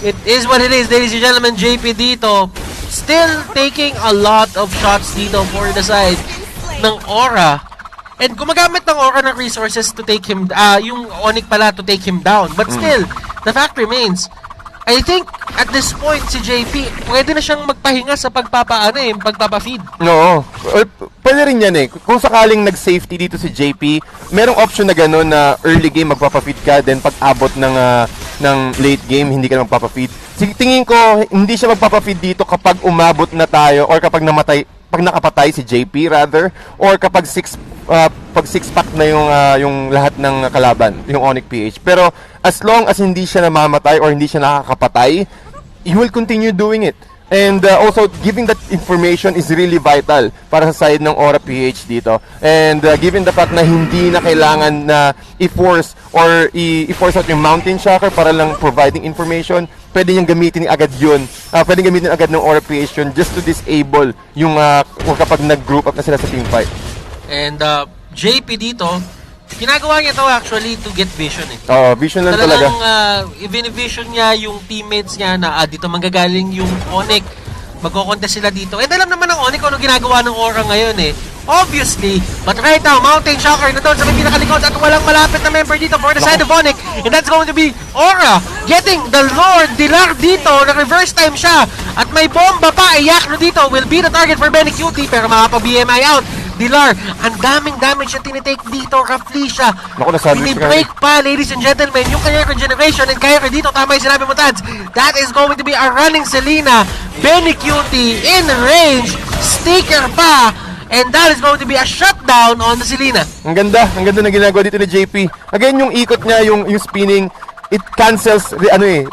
It is what it is, ladies and gentlemen. JP dito, still taking a lot of shots dito for the side ng Aura. And gumagamit ng Aura ng resources to take him, yung Onic pala to take him down. But still, the fact remains, I think at this point si JP, pwede na siyang magpahinga sa pagpapa-feed. No. Pwede rin yan eh. Kung sakaling nag-safety dito si JP, merong option na gano'n na early game magpapa-feed ka, then pag abot ng late game, hindi ka na magpapa-feed. Tingin ko, hindi siya magpapa-feed dito kapag umabot na tayo or kapag nakapatay si JP rather, or kapag 6-pack na yung lahat ng kalaban, yung Onic PH. Pero as long as hindi siya namamatay or hindi siya nakakapatay, he will continue doing it. And also, giving that information is really vital para sa side ng Aura PH dito. And given the fact na hindi na kailangan na i-force out yung Mountain Shocker para lang providing information, pwede niyang gamitin agad yun. Pwede gamitin agad ng Aura PH yun just to disable yung kapag nag-group up na sila sa team fight. And JP dito, ginagawa niya to actually to get vision eh. Vision lang talaga. I-vision niya yung teammates niya na dito manggagaling yung Onic. Magko-contest sila dito. And alam naman ng Onic kung ano ginagawa ng Aura ngayon eh. Obviously, but right now, Mountain Shocker na doon sa may pinakalikod at walang malapit na member dito for the side of Onic. And that's going to be Aura getting the Lord Dilar dito. Na-reverse time siya. At may bomba pa. Yakno dito will be the target for Benny Cutie pero makapa-BMI out. Dilar, ang daming damage na tinitake dito, roughly siya. Pinibreak pa, ladies and gentlemen, yung kaya regeneration and kaya dito, tama yung sinabi mo, Tads. That is going to be a running Selena. Benny Cutie in range, sticker pa, and that is going to be a shutdown on the Selena. Ang ganda na ginagawa dito ni JP. Again, yung ikot niya, yung spinning, it cancels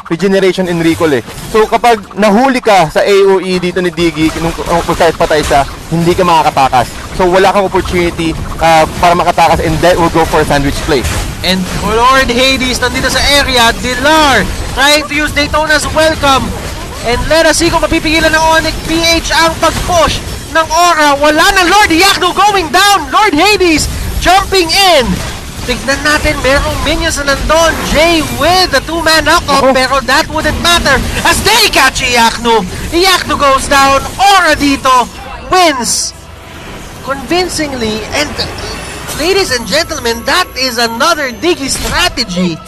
regeneration and recall eh. So kapag nahuli ka sa AoE dito ni Diggy, nung kahit patay siya, hindi ka makakatakas. So wala kang opportunity para makatakas and that will go for a sandwich play. And Lord Hades nandito sa area, Dilar trying to use Daytona's welcome. And let us see kung mapipigilan ng Onic PH ang pag-push ng Aura. Wala na Lord Yakno going down. Lord Hades jumping in. Tignan natin, merong minions na nandun. Jay with the 2-man knockout, pero that wouldn't matter as they catch Yakno. Yakno goes down. Aura dito wins convincingly. And ladies and gentlemen, that is another Diggy strategy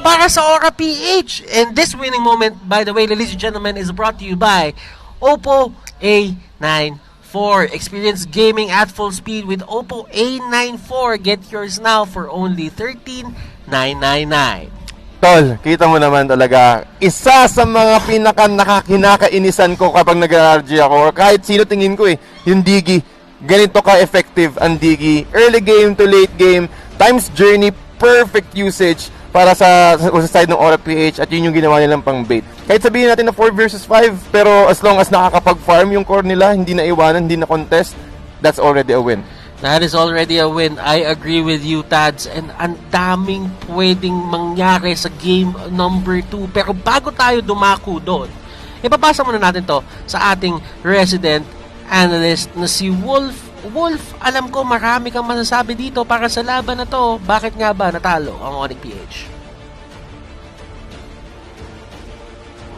para sa Aura PH. And this winning moment, by the way, ladies and gentlemen, is brought to you by Oppo A94. Experience gaming at full speed with Oppo A94. Get yours now for only $13,999. Tol, kita mo naman talaga, isa sa mga kinakainisan ko kapag nag-RG ako or kahit sino tingin ko yung Diggy. Ganito ka-effective ang Diggy. Early game to late game, times journey, perfect usage para sa side ng Aura PH at yun yung ginawa nilang pang bait. Kahit sabihin natin na 4 versus 5, pero as long as nakakapag-farm yung core nila, hindi na iwanan, hindi na contest, that's already a win. That is already a win. I agree with you, Tads. And ang daming pwedeng mangyari sa game number 2. Pero bago tayo dumako doon, ipapasa muna natin to sa ating resident analyst na si Wolf. Wolf, alam ko marami kang masasabi dito para sa laban na to. Bakit nga ba natalo ang Onic PH?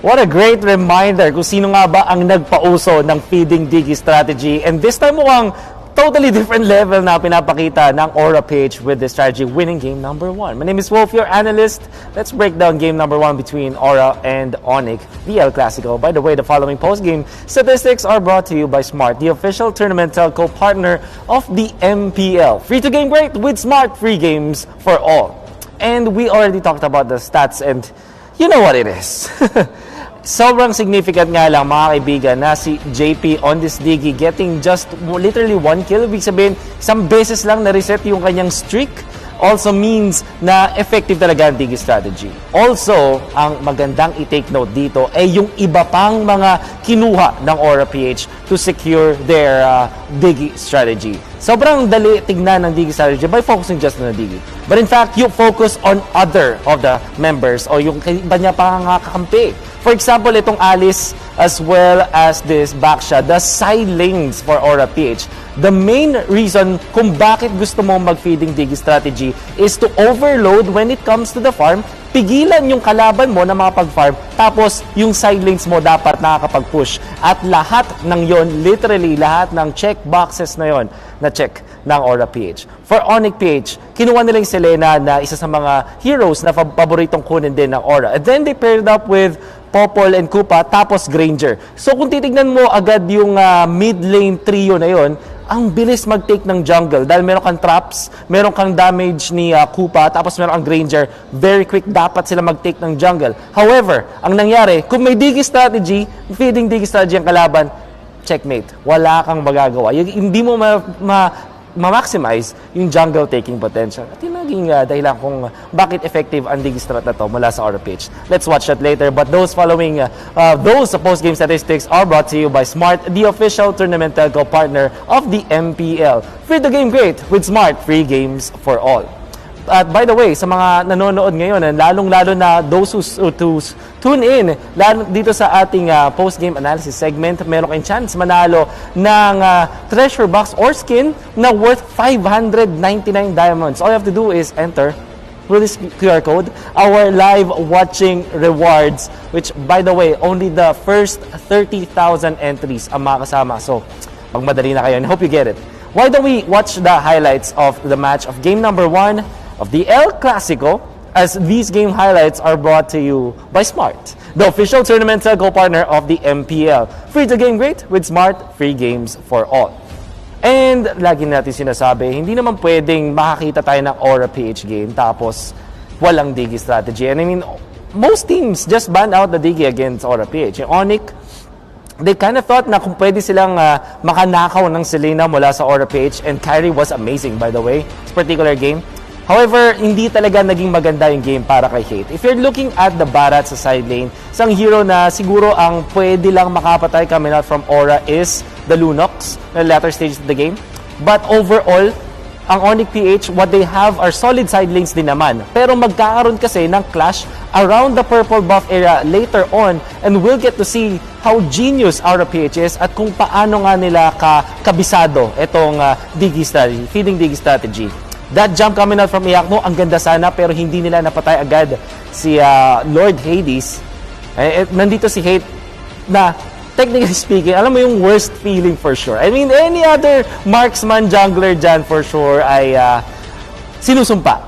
What a great reminder kung sino nga ba ang nagpauso ng feeding Diggy strategy. And this time mukhang totally different level na pinapakita ng Aura PH with this strategy winning game number 1. My name is Wolf, your analyst. Let's break down game number 1 between Aura and Onic, the El Clasico. By the way, the following post-game statistics are brought to you by Smart, the official tournament telco partner of the MPL. Free to game great with Smart, free games for all. And we already talked about the stats and you know what it is. Sobrang significant nga lang mga kaibigan na si JP on this Diggy getting just literally 1 kill. Ibig sabihin, isang beses lang na-reset yung kanyang streak. Also means na effective talaga ang Diggy strategy. Also, ang magandang i-take note dito ay yung iba pang mga kinuha ng Aura PH to secure their Diggy strategy. Sobrang dali tignan ng Diggy strategy by focusing just on the Diggy. But in fact, you focus on other of the members o yung iba niya pang kakampi. For example, itong Alice as well as this Baksha, the side lanes for Aura PH. The main reason kung bakit gusto mo mag-feeding Diggy strategy is to overload when it comes to the farm. Pigilan yung kalaban mo na makapag-farm, tapos yung side lanes mo dapat nakakapag-push. At lahat ng yon, literally lahat ng check boxes na yon, na check ng Aura PH. For Onic PH, kinuha nila yung Selena na isa sa mga heroes na paboritong kunin din ng Aura. And then they paired up with Popol and Koopa, tapos Granger. So kung titignan mo agad yung mid lane trio na yon, ang bilis mag-take ng jungle dahil meron kang traps, meron kang damage ni Koopa, tapos meron kang Granger. Very quick dapat sila mag-take ng jungle. However, ang nangyari, kung may Diggy strategy, feeding Diggy strategy ang kalaban, checkmate. Wala kang magagawa. Hindi mo ma-maximize yung jungle taking potential. At yun naging dahilan kung bakit effective ang Diggy strat na to mula sa Aura PH. Let's watch that later. But those following, those post-game statistics are brought to you by Smart, the official tournament telco partner of the MPL. Free to game great with Smart, free games for all. At by the way, sa mga nanonood ngayon, lalong-lalo na those who tune in dito sa ating post-game analysis segment, meron kayong chance manalo ng treasure box or skin na worth 599 diamonds. All you have to do is enter through this QR code our live watching rewards, which by the way, only the first 30,000 entries ang makakasama. So, magmadali na kayo and hope you get it. Why don't we watch the highlights of the match of game number 1 of the El Clasico, as these game highlights are brought to you by Smart, the official tournament telco partner of the MPL. Free to game great with Smart, free games for all. And lagi natin sinasabi, hindi naman pwedeng makakita tayo ng Aura PH game tapos walang Digi strategy. And I mean, most teams just ban out the Digi against Aura PH. Yung Onic, they kind of thought na kung pwede silang makanakaw ng Selena mula sa Aura PH, and Kyrie was amazing by the way, this particular game. However, hindi talaga naging maganda yung game para kay Hate. If you're looking at the Barat sa side lane, isang hero na siguro ang pwede lang makapatay coming out from Aura is the Lunox na latter stages of the game. But overall, ang Onic PH, what they have are solid side lanes din naman. Pero magkakaroon kasi ng clash around the purple buff area later on, and we'll get to see how genius Aura PH is at kung paano nga nila kabisado itong Digi strategy, feeding Digi strategy. That jump coming out from Iakno, ang ganda sana, pero hindi nila napatay agad si Lord Hades. Nandito si Hate na, technically speaking, alam mo yung worst feeling for sure. I mean, any other marksman jungler dyan for sure ay sinusumpa.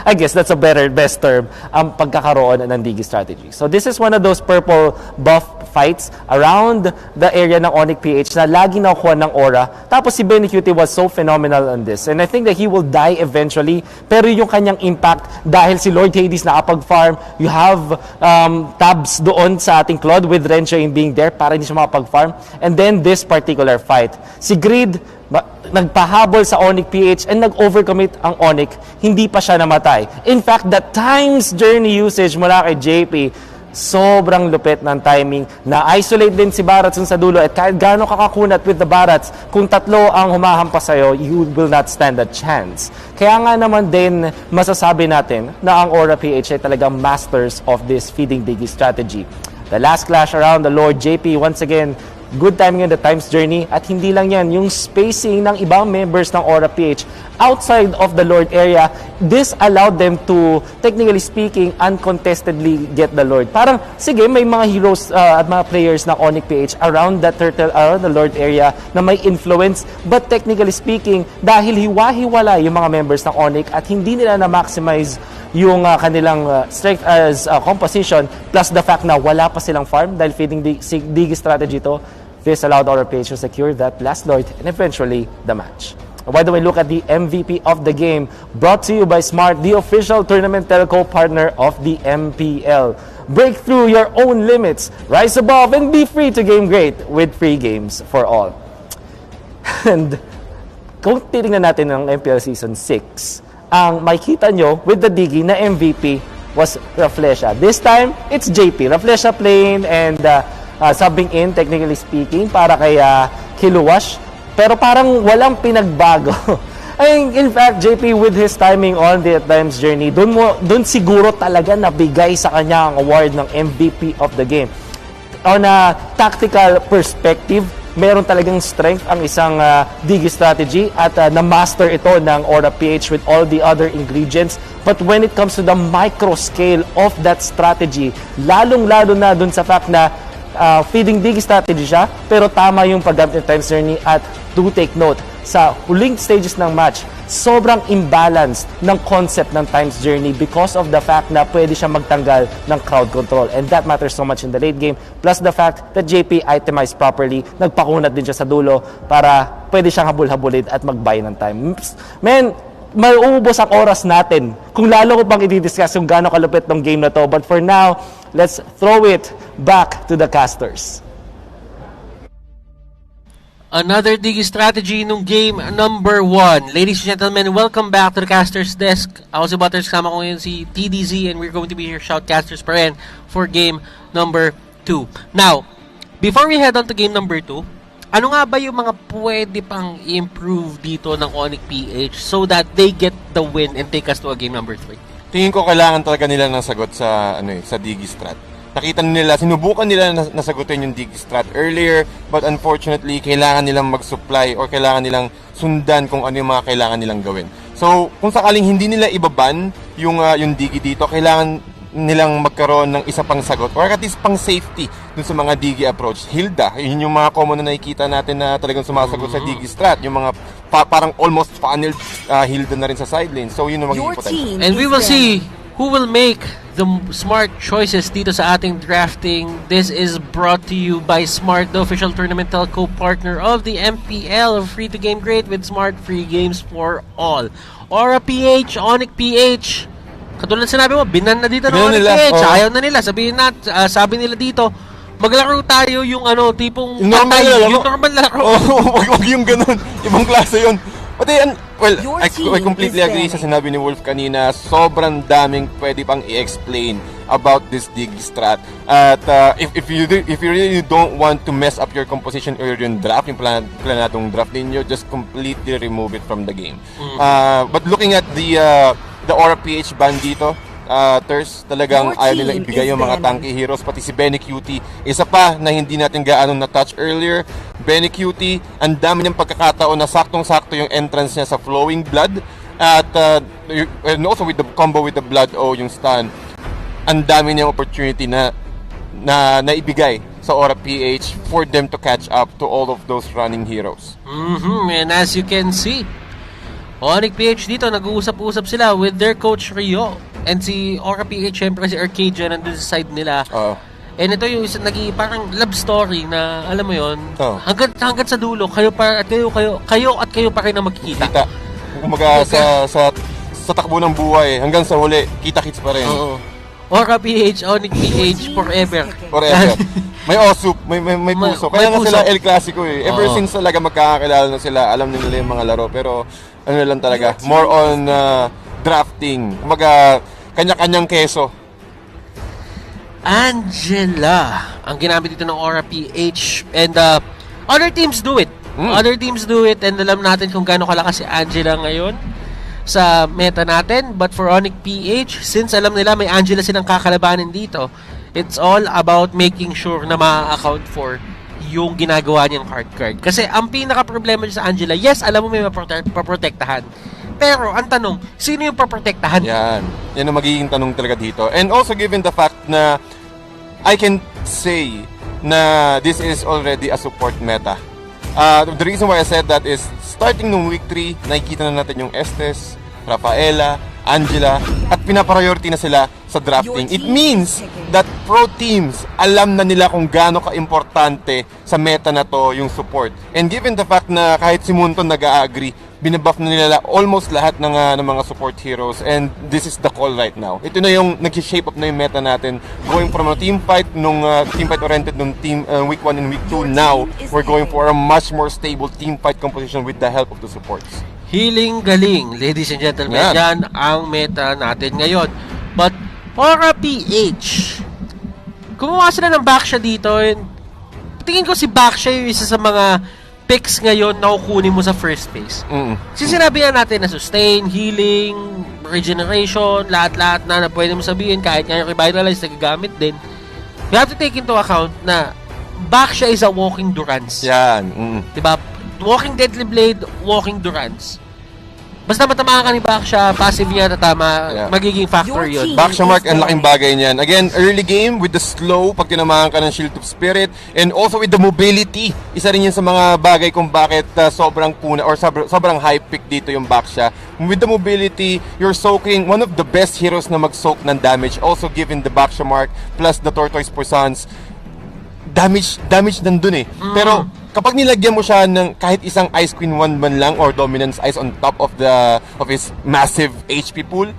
I guess that's a best term, ang pagkakaroon ng Digi strategy. So this is one of those purple buff fights around the area ng Onic PH na lagi nakukuha ng Aura. Tapos si Benny Cutie was so phenomenal on this. And I think that he will die eventually. Pero yung kanyang impact, dahil si Lord Hades nakapag-farm, you have tabs doon sa ating Claude with Renchain being there para hindi siya makapag-farm. And then this particular fight, si Greed, nagpahabol sa Onic PH and nag-overcommit ang Onic, hindi pa siya namatay. In fact, the times journey usage mula kay JP, sobrang lupit ng timing. Na-isolate din si Barats sa dulo, at kahit gaano kakakunat with the Barats, kung tatlo ang humahampas sa'yo, you will not stand a chance. Kaya nga naman din, masasabi natin na ang Aura PH ay talagang masters of this feeding Digi strategy. The last clash around the Lord JP, once again, good timing in the times journey, at hindi lang yan, yung spacing ng ibang members ng Aura PH outside of the Lord area, this allowed them to, technically speaking, uncontestedly get the Lord. Parang, sige, may mga heroes at mga players ng Onic PH around the Lord area na may influence, but technically speaking, dahil hiwa-hiwala yung mga members ng Onic at hindi nila na-maximize yung kanilang strength as composition, plus the fact na wala pa silang farm dahil feeding Digi strategy to, this allowed Aura PH to secure that last Lord and eventually the match. By the way, look at the MVP of the game, brought to you by Smart, the official tournament telco partner of the MPL. Break through your own limits, rise above, and be free to game great with free games for all. And kung titingnan natin ng MPL Season 6, ang makikita nyo with the Digi na MVP was Raflesha. This time, it's JP. Raflesha playing and subbing in, technically speaking, para kay Kiluwash. Pero parang walang pinagbago. I mean, in fact, JP with his timing on the times journey, dun siguro talaga nabigay sa kanya ang award ng MVP of the game. On a tactical perspective, meron talagang strength ang isang Digi strategy at na-master ito ng Aura PH with all the other ingredients. But when it comes to the micro scale of that strategy, lalong-lalo na dun sa fact na feeding Digi strategy siya, pero tama yung paggamit ng times journey. At do take note, sa huling stages ng match, sobrang imbalance ng concept ng times journey because of the fact na pwede siya magtanggal ng crowd control, and that matters so much in the late game, plus the fact that JP itemized properly, nagpakunat din siya sa dulo para pwede siyang habul-habulid at mag-buy ng time. Man, mauubos ang oras natin kung lalo ko pang i-discuss yung gaano kalupit ng game na to, but for now, let's throw it back to the casters. Another Digi strategy nung game number 1. Ladies and gentlemen, welcome back to the Casters Desk. Ako si Butters, kasama ko ngayon si TDZ, and we're going to be here Shoutcasters per for game number 2. Now, before we head on to game number 2, ano nga ba yung mga pwede pang improve dito ng Onic PH so that they get the win and take us to a game number 3? Tingin ko kailangan talaga nila ng sagot sa sa Digistrat. Nakita nila, sinubukan nila na nasagutin yung Digistrat earlier, but unfortunately, kailangan nilang mag-supply or kailangan nilang sundan kung ano yung mga kailangan nilang gawin. So, kung sakaling hindi nila ibaban yung Digi dito, kailangan nilang magkaroon ng isa pang sagot or at least pang safety dun sa mga Digi approach. Hilda, yun yung mga common na nakikita natin na talagang sumasagot sa Digistrat. Yung mga parang almost funneled Hilda na rin sa sideline. So, yun yung magiging potential. And we will see who will make the smart choices dito sa ating drafting. This is brought to you by Smart, the official tournament telco partner of the MPL. Free to game great with Smart, free games for all. Aura PH, Onic PH. Katulad sinabi mo, binan na dito ng Onic PH. Oh. Ayaw na nila. Sabi nila dito, maglaro tayo yung tipong normal patay, laro. yung normal laro. Wag yung ganun. Ibang klase yun. Pati I completely agree sa sinabi ni Wolf kanina. Sobrang daming pwede pang i-explain about this Digistrat. At if you really don't want to mess up your composition or yung draft, yung planadong draft ninyo, just completely remove it from the game. But looking at the Aura PH ban dito, talagang ayaw nila ibigay yung mga tanky heroes, pati si Benny Cutie. Isa pa na hindi natin gaano na-touch earlier, Benny Cutie, ang dami niyang pagkakataon na saktong-sakto yung entrance niya sa Flowing Blood at and also with the combo with the Blood yung stun. Ang dami niyang opportunity na naibigay sa Aura PH for them to catch up to all of those running heroes. And as you can see, Onic PH dito, nag-uusap-usap sila with their coach Rio. And si Aura PH, syempre si Arcadia nandun sa side nila. And ito yung parang love story na, alam mo yon, hanggang sa dulo, kayo pa rin ang makikita. Kumaga sa takbo ng buhay, hanggang sa huli, kita-kits pa rin. Aura PH, Onic PH, forever. May osup, may puso. Kaya nga sila El Clasico eh. Ever since talaga magkakakilala na sila, alam nila yung mga laro. Pero ano lang talaga, more on drafting. Kumaga, kanya-kanyang keso. Angela ang ginamit dito ng Aura PH, and other teams do it. Other teams do it, and alam natin kung gaano kalakas si Angela ngayon sa meta natin. But for Onic PH, since alam nila may Angela silang kakalabanin dito, it's all about making sure na ma-account for yung ginagawa niyang hard card. Kasi ang pinaka-problema sa Angela, yes, alam mo may maprotektahan. Pero ang tanong, sino yung paprotektahan? Yan ang magiging tanong talaga dito. And also given the fact na I can say na this is already a support meta. The reason why I said that is starting nung week 3, nakikita na natin yung Estes, Rafaela, Angela, at pinapriority na sila sa drafting. It means that pro teams, alam na nila kung gaano ka-importante sa meta na to yung support. And given the fact na kahit si Munton nag-a-agree, binabuff na nila almost lahat ng mga support heroes, and this is the call right now. Ito na yung nag-shape up na yung meta natin. Going from a team fight oriented nung week 1 and week 2, now we're going for a much more stable team fight composition with the help of the supports. Healing galing, ladies and gentlemen. Yan ang meta natin ngayon. But Aura PH, gumawa sila ng Baksha dito. Tingin ko si Baksha yung isa sa mga picks ngayon na kukunin mo sa first phase. Sinabi natin na sustain, healing, regeneration, lahat-lahat na pwede mo sabihin, kahit nga yung revitalize nagagamit din. You have to take into account na Baksha is a walking Durance. Yan. Diba? Walking Deadly Blade, walking Durance. Basta matamaan ka ni Baksha, passive niya, tatama, magiging factor yun. Baksha Mark, ang laking bagay niyan. Again, early game with the slow, pag tinamaan ka ng Shield of Spirit, and also with the mobility. Isa rin yun sa mga bagay kung bakit sobrang puna, or sobrang high pick dito yung Baksha. With the mobility, you're soaking one of the best heroes na mag-soak ng damage. Also given the Baksha Mark, plus the Tortoise Poisons, damage nandun eh. Pero kapag nilagyan mo siya ng kahit isang Ice Queen 1 man lang or Dominance Ice on top of his massive HP pool,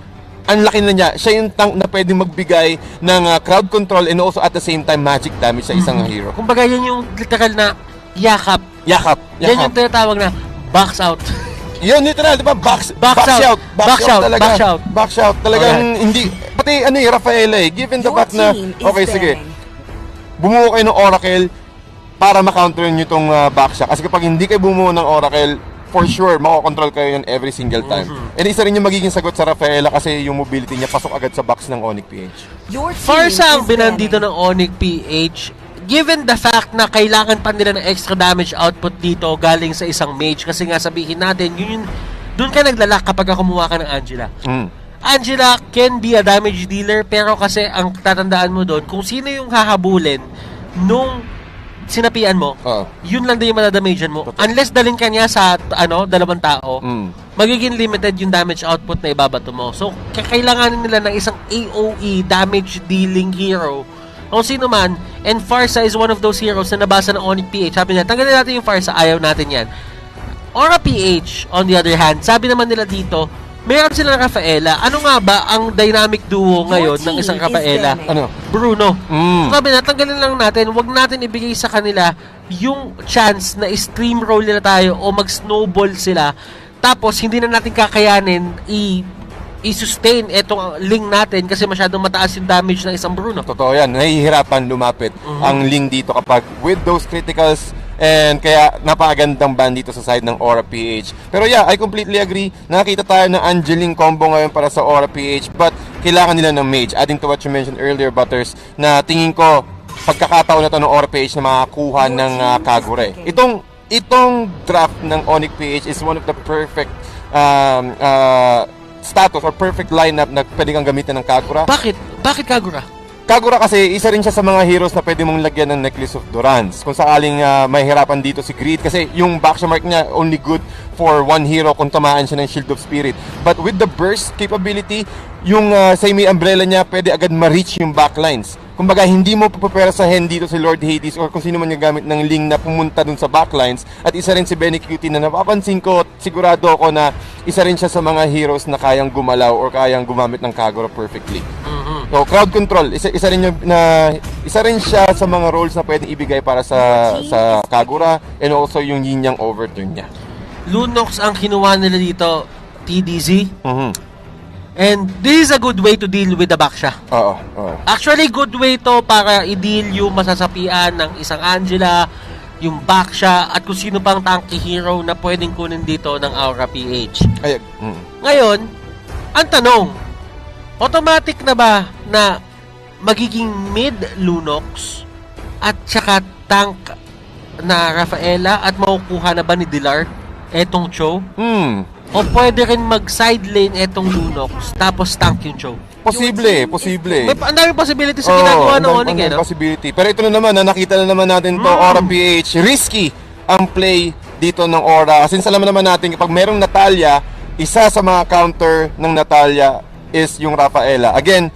ang laki na niya. Siya yung tank na pwedeng magbigay ng crowd control and also at the same time magic damage sa isang hero. Kumbaga yan yung literal na yakap. Yan yung tinatawag na box out. Yun, literal, di ba? Box out. Talagang hindi, pati Rafaela Given the fact na, okay, sige, bumuo kayo ng Oracle, para ma-counter nyo itong back shot. Kasi kapag hindi kayo bumuo ng Oracle, for sure, makokontrol kayo yan every single time. And isa rin yung magiging sagot sa Rafaela kasi yung mobility niya pasok agad sa box ng Onic PH. Farsa ang binandito ng Onic PH. Given the fact na kailangan pa nila ng extra damage output dito galing sa isang mage, kasi nga sabihin natin, doon ka naglalak kapag kumuha ka ng Angela. Angela can be a damage dealer, pero kasi ang tatandaan mo doon, kung sino yung hahabulin nung sinapian mo, yun lang din yung madadamagean mo. Unless dalhin ka niya sa dalawang tao, magiging limited yung damage output na ibabato mo. So, kailanganin nila ng isang AOE damage dealing hero. Kung sino man, and Farsa is one of those heroes na nabasa ng Onic PH. Sabi niya, tanggalin natin yung Farsa, ayaw natin yan. Aura PH, on the other hand, sabi naman nila dito, meron silang Rafaela. Ano nga ba ang dynamic duo ngayon ng isang Rafaela? Bruno. Sabi na, tanggalin lang natin, wag natin ibigay sa kanila yung chance na streamroll nila tayo o mag-snowball sila. Tapos, hindi na natin kakayanin i-sustain etong Ling natin kasi masyadong mataas yung damage ng isang Bruno. Totoo yan. Nahihirapan lumapit ang Ling dito kapag with those criticals. And kaya napakagandang ban dito sa side ng Aura PH. Pero yeah, I completely agree. Nakita tayo ng Angeling combo ngayon para sa Aura PH, but kailangan nila ng mage. Adding to what you mentioned earlier, Butters, na tingin ko pagkakataon na to ng Aura PH na makakuha ng Kagure. Itong draft ng Onic PH is one of the perfect status or perfect lineup na pwede kang gamitin ng Kagura. Bakit Kagura? Kagura kasi isa rin siya sa mga heroes na pwede mong lagyan ng Necklace of Durance. Kung sakaling mahihirapan dito si Greed kasi yung back mark niya only good for one hero kung tamaan siya ng Shield of Spirit. But with the burst capability, yung semi umbrella niya pwede agad ma-reach yung backlines. Kumbaga hindi mo papaperasahin dito si Lord Hades or kung sino man gagamit ng Ling na pumunta dun sa backlines. At isa rin si Benny Cutie na napapansin ko, sigurado ako na isa rin siya sa mga heroes na kayang gumalaw or kayang gumamit ng Kagura perfectly. So, crowd control, isa rin siya sa mga roles na pwedeng ibigay para sa Kagura and also yung yin-yang overturn niya. Lunox ang kinuha nila dito, TDZ. And this is a good way to deal with the backsha. Oo. Actually, good way to para i-deal yung masasapian ng isang Angela, yung backsha, at kung sino pang tanky hero na pwedeng kunin dito ng Aura PH. Ngayon, ang tanong, automatic na ba na magiging mid Lunox at saka tank na Rafaela at makukuha na ba ni Dilar etong Cho? O pwede rin mag-side lane etong Lunox tapos tank yung Cho? Posible. Ang daming possibility sa ginagawa ng Onic, no? Possibility. Pero ito na naman, nakita na naman natin to Aura PH. Risky ang play dito ng Aura. Since alam naman natin, kapag merong Natalia, isa sa mga counter ng Natalia is yung Rafaela. Again,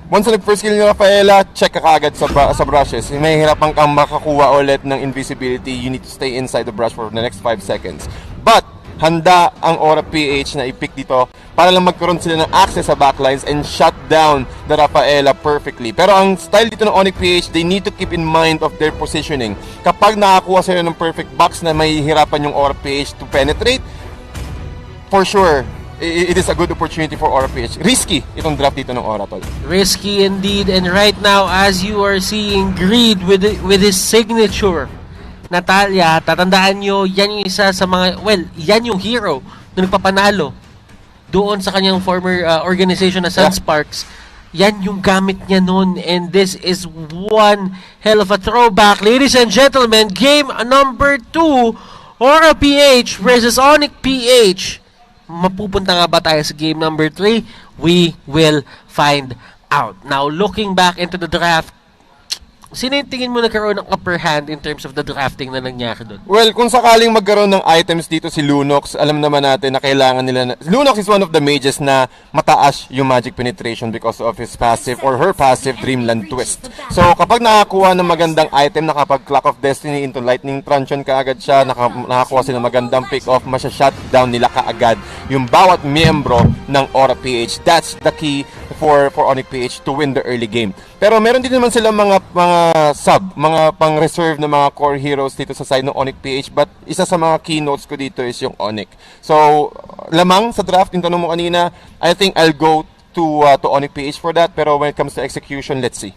once na nag-first kill yung Rafaela, check ka kaagad sa brushes. May hirapan kang makakuha ulit ng invisibility. You need to stay inside the brush for the next 5 seconds. But, handa ang Aura PH na i-pick dito para lang magkaroon sila ng access sa backlines and shut down the Rafaela perfectly. Pero ang style dito ng Onic PH, they need to keep in mind of their positioning. Kapag nakakuha sila ng perfect box na may hirapan yung Aura PH to penetrate, for sure, it is a good opportunity for Aura PH. Risky itong draft dito ng Aura, tol. Risky indeed. And right now, as you are seeing Greed with his signature, Natalia, tatandaan nyo, yan yung isa sa mga, yan yung hero na nagpapanalo doon sa kanyang former organization na Sunsparks. Yan yung gamit niya noon, and this is one hell of a throwback. Ladies and gentlemen, game number 2, Aura PH versus Onic PH. Mapupunta nga ba tayo sa game number 3? We will find out. Now, looking back into the draft, sino yung tingin mo nagkaroon ng upper hand in terms of the drafting na nangyari doon? Well, kung sakaling magkaroon ng items dito si Lunox, alam naman natin na kailangan nila Lunox is one of the mages na mataas yung magic penetration because of his passive or her passive Dreamland Twist. So, kapag nakakuha ng magandang item, nakapag Clock of Destiny into Lightning Truncheon kaagad siya, nakakuha sila ng magandang pick-off, masya-shutdown nila kaagad yung bawat miyembro ng Aura PH. That's the key for Onic PH to win the early game. Pero meron din naman silang mga pang-reserve na mga core heroes dito sa side ng Onic PH, but isa sa mga keynotes ko dito is yung Onic. So, lamang sa draft, yung tanong mo kanina, I think I'll go to Onic PH for that, pero when it comes to execution, let's see.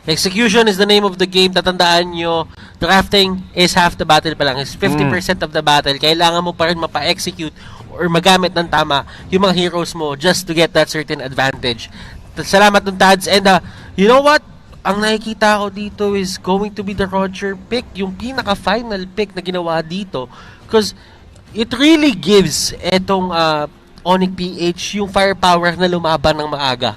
Execution is the name of the game. Tatandaan nyo, drafting is half the battle pa lang. It's 50% of the battle. Kailangan mo pa rin mapa-execute or magamit ng tama yung mga heroes mo just to get that certain advantage. Salamat ng Tads. And you know what? Ang nakikita ko dito is going to be the Roger pick. Yung pinaka-final pick na ginawa dito. Because it really gives etong Onic PH yung firepower na lumaban ng maaga.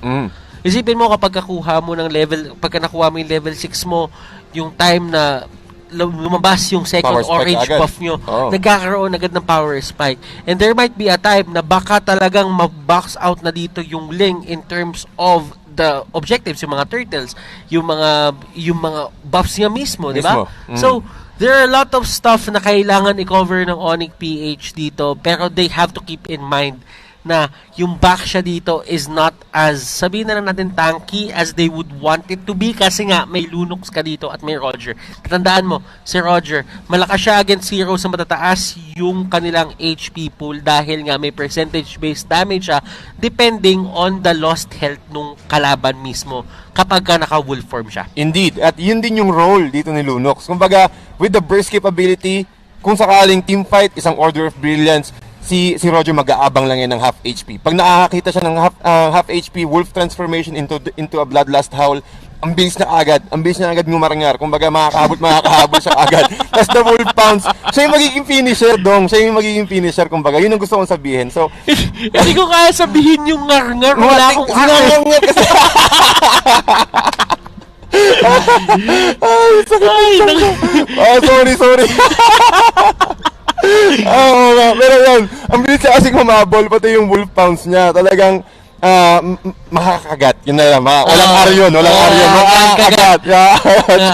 Isipin mo kapag nakuha mo yung level 6 mo, yung time na lumabas yung second orange buff nyo, nagkakaroon agad ng power spike. And there might be a time na baka talagang ma-box out na dito yung Ling in terms of the objectives, yung mga turtles, yung mga buffs niya mismo, di ba? So, there are a lot of stuff na kailangan i-cover ng Onic PH dito, pero they have to keep in mind na yung back siya dito is not as, sabihin na lang natin, tanky as they would want it to be kasi nga may Lunox ka dito at may Roger. Tandaan mo, si Roger, malakas siya against heroes na matataas yung kanilang HP pool dahil nga may percentage-based damage siya depending on the lost health nung kalaban mismo kapag ka naka-wolf form siya. Indeed. At yun din yung role dito ni Lunox. Kumbaga, with the burst capability, kung sakaling team fight, isang Order of Brilliance, si Roger mag-aabang lang yan ng half HP. Pag nakakita siya ng half HP wolf transformation into a bloodlust howl, ang bilis na agad ngumarangar. Kumbaga makakahabol siya agad. Tapos the wolf pounce, siya yung magiging finisher dong. Siya yung magiging finisher, kumbaga. Yun ang gusto kong sabihin. So, hindi ko kaya sabihin yung ngar-ngar. Wala akong ngar kasi. Ay, sakit. Sorry. Pero yan, ang bilis siya kasing humabol, pati yung wolf pounce niya, talagang makakagat. Yun na lang, walang aryon, makakagat.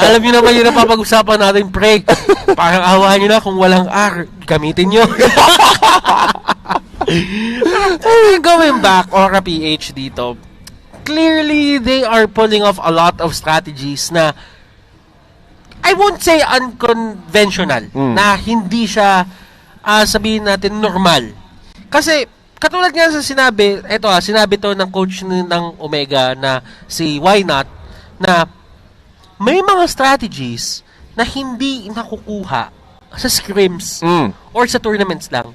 Alam niyo naman yun na papag-usapan natin, pre. Parang awahan niyo na kung walang gamitin niyo. Going back, Aura PH dito, clearly they are pulling off a lot of strategies na I won't say unconventional, na hindi siya, sabihin natin, normal. Kasi, katulad nga sa sinabi to ng coach ng Omega na si Why Not, na may mga strategies na hindi nakukuha sa scrims or sa tournaments lang.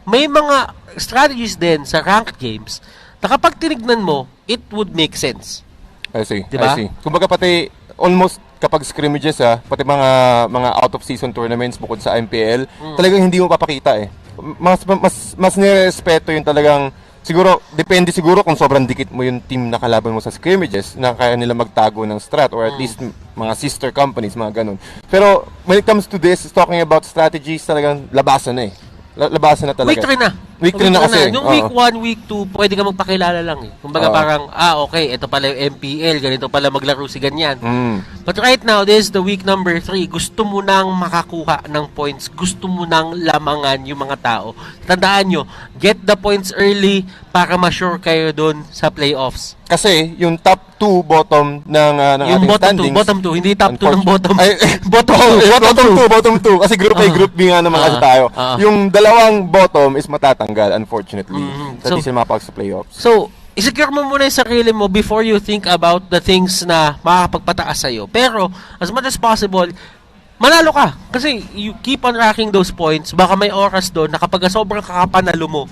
May mga strategies din sa ranked games na kapag tinignan mo, it would make sense. I see. Diba? Kumbaga pati, almost kapag scrimmages pati mga out of season tournaments bukod sa MPL, talagang hindi mo papakita Mas nirespeto yung talagang depende siguro kung sobrang dikit mo yung team na kalaban mo sa scrimmages na kaya nila magtago ng strat or at least mga sister companies, mga ganun. Pero when it comes to this, talking about strategies, talagang labasan labasan na talaga. Week 3 na kasi. Nung week 1, week 2, pwede ka magpakilala lang Kumbaga parang, okay, ito pala yung MPL, ganito pala maglaro si ganyan. But right now, this is the week number 3. Gusto mo nang makakuha ng points. Gusto mo nang lamangan yung mga tao. Tandaan nyo, get the points early para ma-sure kayo doon sa playoffs. Kasi yung top 2 bottom ng yung ating standings. Bottom 2, hindi top 2 ng bottom. Bottom 2. Kasi group A, group B nga naman kasi tayo. Yung dalawang bottom is matatanggal, unfortunately. Sa di sila mapag sa playoffs. So, isecure mo muna yung sarili mo before you think about the things na makakapagpataas sa'yo. Pero, as much as possible, manalo ka. Kasi you keep on racking those points. Baka may oras doon na kapag sobrang kakapanalo mo,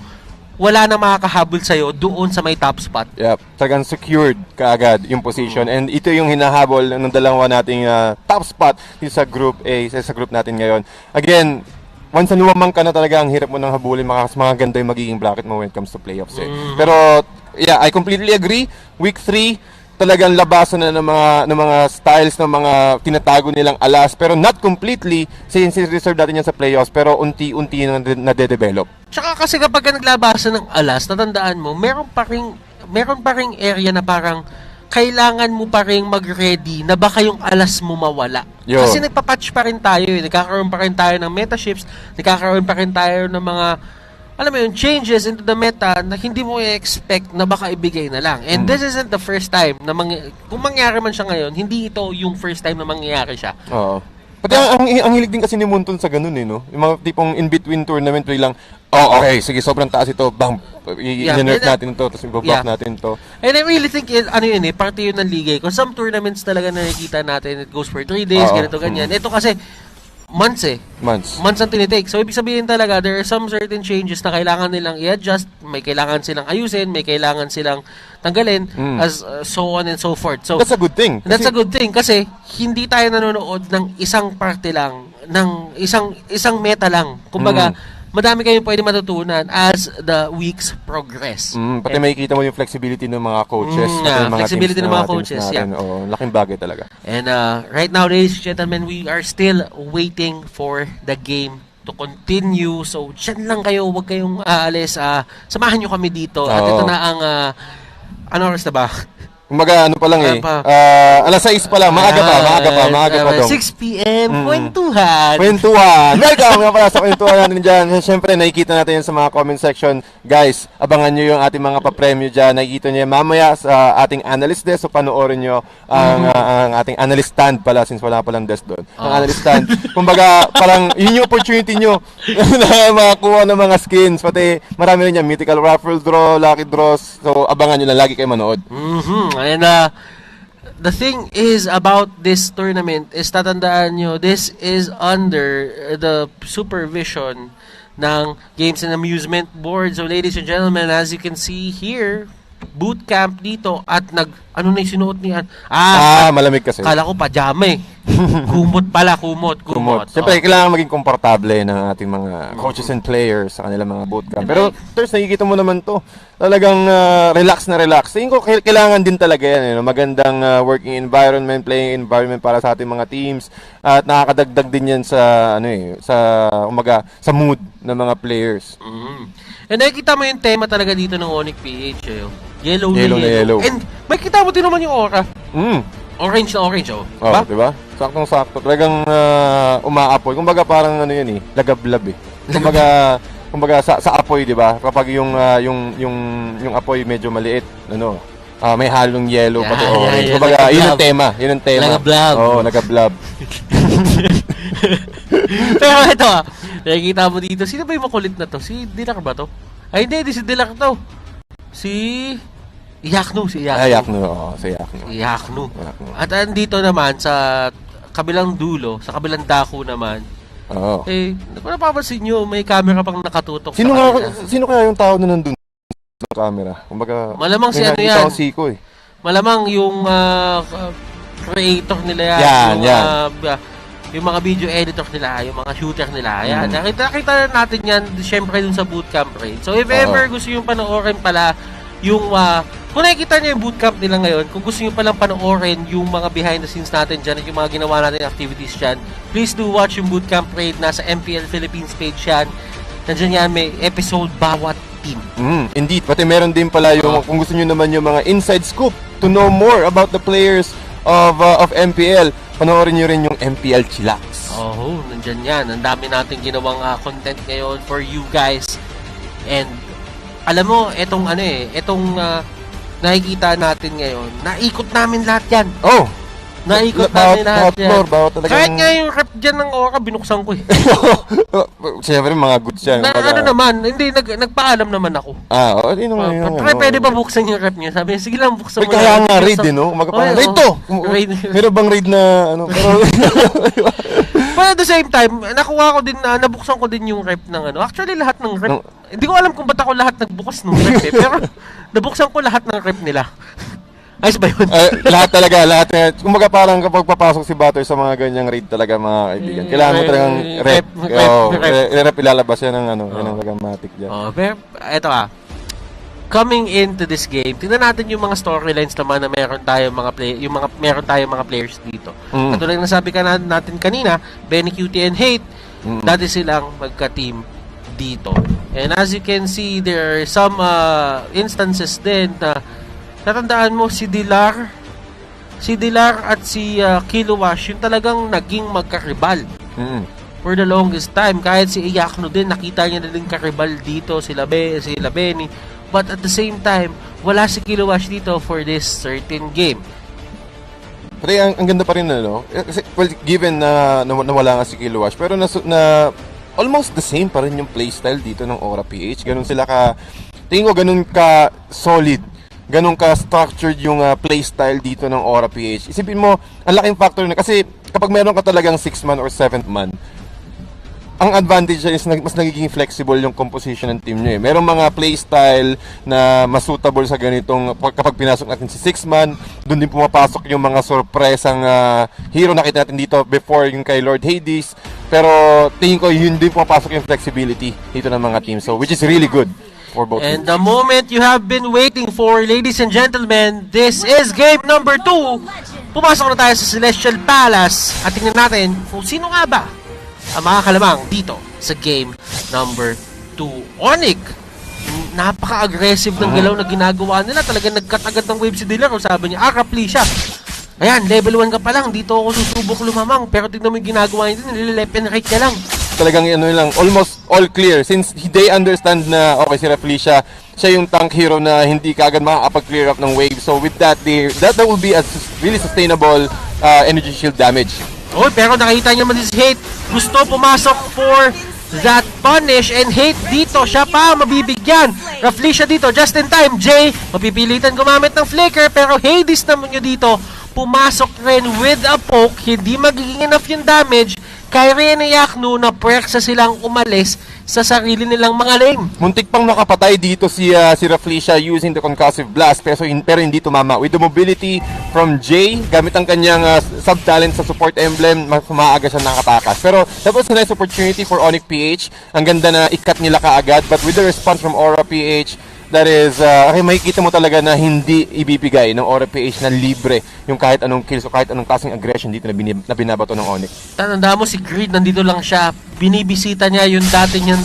wala na makakahabol sa'yo doon sa may top spot. Yep. Talagang secured kaagad yung position. And ito yung hinahabol ng dalawa nating top spot dito sa Group A, sa group natin ngayon. Again, once na lumamang ka na talaga, ang hirap mo nang habulin, mga ganda yung magiging bracket mo when it comes to playoffs. Pero, yeah, I completely agree. Week 3, talagang labasan na ng mga styles ng mga tinatago nilang alas, pero not completely, since reserve natin yan sa playoffs, pero unti-unti na de-develop. Tsaka kasi kapag ka naglabasan ng alas, natandaan mo, meron pa ring area na parang kailangan mo pa rin mag-ready na baka yung alas mo mawala. Yo. Kasi nagpa-patch pa rin tayo. Nagkakaroon pa rin tayo ng meta shifts, nagkakaroon pa rin tayo ng mga changes into the meta na hindi mo i-expect na baka ibigay na lang. And this isn't the first time na kung mangyari man siya ngayon, hindi ito yung first time na mangyayari siya. Oo. Pati ang hilig din kasi ni Munton sa ganun eh, no? Yung mga tipong in-between tournament, lang, okay, sige, sobrang taas ito, bang, i-nerf natin ito, tapos i-block natin ito. And I really think, parte yun ng liga. Kung some tournaments talaga na nakikita natin, it goes for 3 days, ganito, ganyan. Ito kasi, months ang tinitake. So, ibig sabihin talaga, there are some certain changes na kailangan nilang i-adjust, may kailangan silang ayusin, may kailangan silang tanggalin, as so on and so forth. So, That's a good thing. That's a good thing kasi hindi tayo nanonood ng isang parte lang, ng isang meta lang. Kumbaga, madami kayong pwede matutunan as the weeks progress. Pati makikita mo yung flexibility ng mga coaches. Flexibility ng mga coaches, Laking bagay talaga. And right now, ladies and gentlemen, we are still waiting for the game to continue. So, dyan lang kayo, huwag kayong aalis. Samahan nyo kami dito. At ito na ang, ano oras na ba? Kumbaga, ano pa lang alas 6 pa lang, maaga pa dong. 6 p.m. Kwentuhan. Welcome nga pala sa kwentuhan natin dyan. Siyempre, nakikita natin yan sa mga comment section. Guys, abangan nyo yung ating mga papremyo dyan. Nakikita nyo yan mamaya sa ating analyst desk. So, panoorin nyo ang ating analyst stand pala, since wala palang desk doon. Ang analyst stand. Kumbaga, parang yun yung opportunity nyo na makakuha ng mga skins. Pati marami rin yan, mythical raffle draw, lucky draws. So, abangan nyo lang, lagi kayo manood. And the thing is about this tournament is tatandaan nyo, this is under the supervision ng Games and Amusement Board. So ladies and gentlemen, as you can see here, boot camp dito at ano na yung sinuot niyan? Malamig kasi. Kala ko pajama eh. Kumot. Siyempre, kailangan maging komportable ng ating mga coaches and players sa kanilang mga bootcamp. Pero, first, nakikita mo naman to. Talagang relax na relax. Tingin ko, kailangan din talaga yan. Magandang working environment, playing environment para sa ating mga teams. At nakakadagdag din yan sa, sa mood ng mga players. And nakikita mo yung tema talaga dito ng Onic PH. Yellow na yellow. And makikita mo din naman yung aura. Orange na orange, diba? Diba? Saktong-sakto. Talagang umaapoy. Kumbaga parang lagablab eh. Kumbaga sa apoy, diba? Kapag yung apoy medyo maliit, may halong yellow pati orange. Kumbaga, yun ang tema. Lagablab. Lagablab. Pero ito nakikita mo dito, sino ba yung makulit na to? Si Dilac ba to? Ay, hindi si Dilac to. Si Yaknu. Si Yaknu. At andito naman sa kabilang dulo, sa kabilang dako naman, kung napapansin nyo, may camera pang nakatutok. Sino kaya yung tao na nandun sa camera? Kumbaga, malamang si ano yan. Siko eh. Malamang yung creator nila yan. Yung mga video editor nila, yung mga shooter nila. Yan. Nakita natin yan, syempre dun sa bootcamp raid. So if ever gusto yung panoorin pala, yung kung nakikita niyo yung bootcamp nila ngayon, kung gusto niyo palang panoorin yung mga behind the scenes natin dyan at yung mga ginawa natin activities dyan, please do watch yung bootcamp raid. Nasa MPL Philippines page yan. Nandiyan yan, may episode bawat team. Indeed. Pati meron din pala yung, kung gusto niyo naman yung mga inside scoop to know more about the players of MPL, panoorin niyo rin yung MPL Chillax. Nandiyan yan. Ang dami natin ginawang content ngayon for you guys. And alam mo, itong nakikita natin ngayon, naikot namin lahat yan. Naikot namin lahat yan. Kahit nga yung rep dyan ng Aura, binuksan ko eh. Siyempre, mga goods yan. Nagpaalam naman ako. Pwede ba buksan yung rep niya? Sabi niya, sige lang, buksan mo. Kaya nga raid eh, no? Raid to! Meron bang raid na, But at the same time, nabuksan ko din yung rep ng Actually, lahat ng rep. Hindi ko alam kung ba't ako lahat nagbukas ng rep eh. Pero, nabuksan ko lahat ng rep nila. Ayos ba yun? Lahat talaga. Kumbaga parang kapag papasok si Butter sa mga ganyang raid talaga, mga kaibigan. Kailangan mo talagang rep. Rep ilalabas yan ng yan ang lagamatic dyan. Pero, eto coming into this game, tingnan natin yung mga storylines naman na meron tayong mga players dito. Katulad ng nasabi natin kanina, Benny, Cutie, and Hate, dati silang magka-team dito. And as you can see, there are some instances din na natandaan mo si Dilar at si Kilowash, yung talagang naging magkaribal. For the longest time, kahit si Iyakno din, nakita niya na din karibal dito, sila Benny. But at the same time, wala si Kilowash dito for this certain game. Pati ang ganda pa rin ano. Kasi, well, given na nawala nga si Kilowash, pero almost the same pa rin yung playstyle dito ng Aura PH. Ganun sila tingin ko ganun ka solid, ganun ka structured yung playstyle dito ng Aura PH. Isipin mo, ang laking factor na kasi kapag meron ka talagang 6-man or 7th man, ang advantage is mas nagiging flexible yung composition ng team nyo eh. Merong mga playstyle na mas suitable sa ganitong kapag pinasok natin si 6-man, doon din pumapasok yung mga sorpresang hero nakita natin dito before yung kay Lord Hades. Pero tingin ko yun din pumapasok yung flexibility dito ng mga team. So which is really good for both And teams. the moment you have been waiting for, ladies and gentlemen, this is game number 2. Pumasok na tayo sa Celestial Palace at tingnan natin kung sino nga ba ang mga kalamang dito sa game number 2. Onic, napaka-aggressive ng galaw na ginagawa nila. Talagang nagkatagad ng wave si Dilar. Sabi niya, Rapli siya. Ayan, level 1 ka pa lang. Dito ako susubok lumamang. Pero tignan mo yung ginagawa nito. Nililep and right niya lang. Talagang almost all clear. Since they understand na, okay, si Rapli siya yung tank hero na hindi kaagad makakapag-clear up ng wave. So with that, that will be a really sustainable energy shield damage. Oh, pero nakita niyo man si Hate. Gusto pumasok for that punish and Hate dito. Siya pa mabibigyan. Roughly siya dito. Just in time. Jay, mapipilitan gumamit ng flicker. Pero Hades naman nyo dito. Pumasok rin with a poke. Hindi magiging enough yung damage. Kyrie and Yaknu na pwersa silang umalis sa sarili nilang mga lane. Muntik pang makapatay dito si Rafflesia using the concussive blast pero hindi tumama. With the mobility from Jay, gamit ang kanyang sub-talent sa support emblem, maaga siya nakatakas. Pero that was a nice opportunity for Onic PH. Ang ganda na ikat nila kaagad, but with the response from Aura PH, that is, makikita mo talaga na hindi ibibigay ng Aura PH na libre yung kahit anong kills o kahit anong klaseng aggression dito na binabato ng Onic. Tanda mo si Greed, nandito lang siya. Binibisita niya yung dati niyang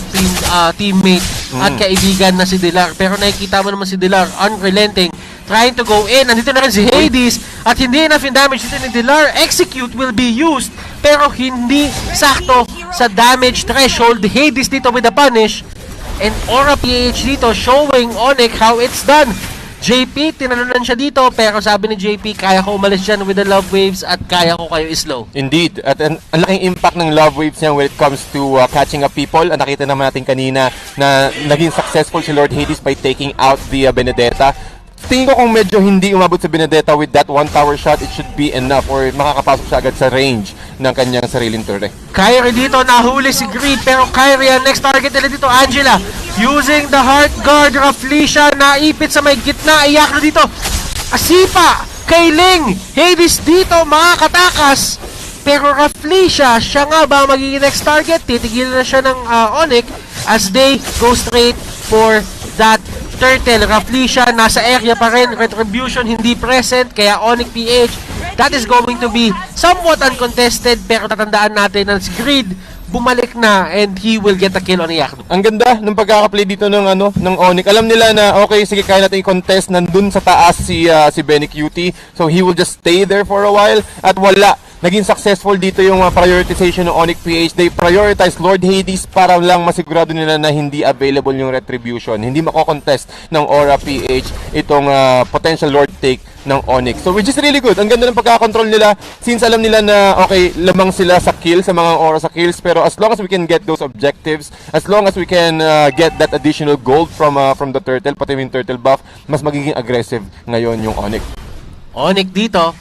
teammate at kaibigan na si Dilar. Pero nakikita mo naman si Dilar, unrelenting, trying to go in. Nandito na rin si Hades at hindi enough yung damage dito ni Dilar. Execute will be used pero hindi sakto sa damage threshold. Hades dito with the punish. And Aura PH dito showing Onic how it's done. JP, tinalunan siya dito pero sabi ni JP, kaya ko umalis dyan with the love waves at kaya ko kayo slow. Indeed. At ang laking impact ng love waves niya when it comes to catching up people. Nakita naman natin kanina na naging successful si Lord Hades by taking out the Benedetta. Tingin ko kung medyo hindi umabot sa Benedetta with that one tower shot, it should be enough or makakapasok siya agad sa range ng kanyang sariling turret. Kyrie dito, nahuli si Greed pero Kyrie ang next target nila dito, Angela. Using the Heart Guard, Rafflesia naipit sa may gitna, iyak na dito. Asipa, kay Ling, Hades dito, makakatakas. Pero Rafflesia, siya nga ba magiging next target? Titigil na siya ng Onic as they go straight for that turtle. Rafflesia nasa area pa rin. Retribution hindi present. Kaya Onic PH, that is going to be somewhat uncontested. Pero tatandaan natin na si Greed bumalik na and he will get a kill on Yaknu. Ang ganda ng pagkaka-play dito ng Onic. Alam nila na okay, sige, kaya natin i-contest. Nandun sa taas si Benny Cutie. So he will just stay there for a while. At wala. Naging successful dito yung prioritization ng Onic PH. They prioritize Lord Hades para lang masigurado nila na hindi available yung retribution. Hindi mako-contest ng Aura PH itong potential Lord take ng Onic. So which is really good. Ang ganda ng pagkakakontrol nila since alam nila na okay, lamang sila sa kills, sa mga Aura sa kills, pero as long as we can get those objectives, as long as we can get that additional gold from the turtle, pati yung turtle buff, mas magiging aggressive ngayon yung Onic. Onic dito,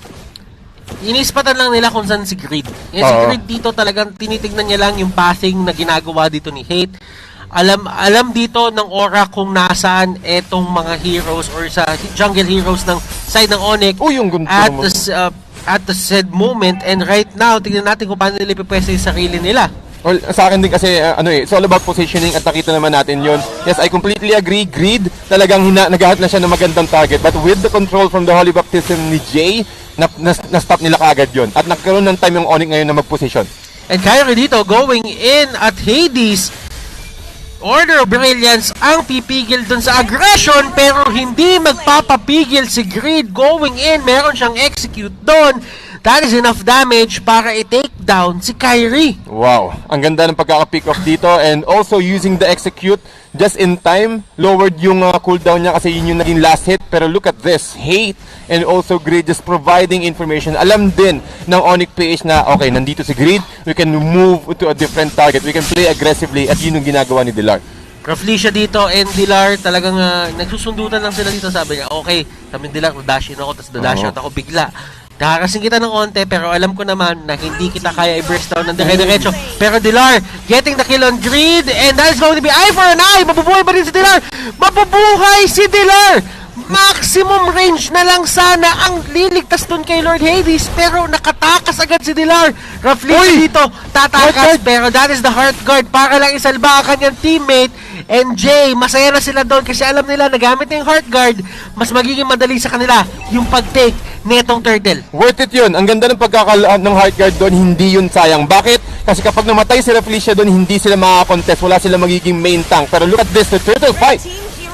inispatan lang nila kung saan si Greed. Si Greed dito talagang tinitignan niya lang yung pathing na ginagawa dito ni Hate. Alam dito ng Aura kung nasaan etong mga heroes or sa jungle heroes ng side ng Onic at the said moment. And right now, tignan natin kung paano nila ipipwesto yung sarili nila. Well, sa akin din kasi, it's all about positioning at nakita naman natin yon. Yes, I completely agree. Greed, talagang naghahat na siya ng magandang target. But with the control from the Holy Baptism ni Jay, na-stop nila kaagad yon. At nagkaroon ng time yung Onic ngayon na mag-position. And Kyrie dito, going in at Hades. Order of Brilliance ang pipigil dun sa aggression pero hindi magpapapigil si Greed going in. Meron siyang execute doon. That is enough damage para i-take down si Kyrie. Wow, ang ganda ng pagkaka-pick off dito and also using the execute, just in time, lowered yung cooldown niya kasi yun yung naging last hit. Pero look at this, Hate and also Grid just providing information. Alam din ng Onic PH na, okay, nandito si Grid, we can move to a different target, we can play aggressively, at yun yung ginagawa ni Dilar. Roughly siya dito and Dilar talagang nagsusundutan lang sila dito. Sabi niya, okay, kami Dilar, dash in ako, tapos dash out ako bigla. Nakakasing kita ng onte, pero alam ko naman na hindi kita kaya i-burst down ng dire-diretso. Pero Dilar, getting the kill on Grid, and that is going to be eye for an eye. Mabubuhay ba rin si Dilar? Mabubuhay si Dilar! Maximum range na lang sana ang liligtas dun kay Lord Hades, pero nakatakas agad si Dilar. Roughly dito, tatakas, pero that is the heart guard para lang isalba ang kanyang teammate. And Jay, masaya na sila doon kasi alam nila na gamit na yung heart guard, mas magiging madali sa kanila yung pag-take netong turtle. Worth it yun. Ang ganda ng pagkakalaan ng heart guard doon, hindi yun sayang. Bakit? Kasi kapag namatay si Felicia doon, hindi sila makaka-contest, wala sila magiging main tank. Pero look at this, the turtle fight.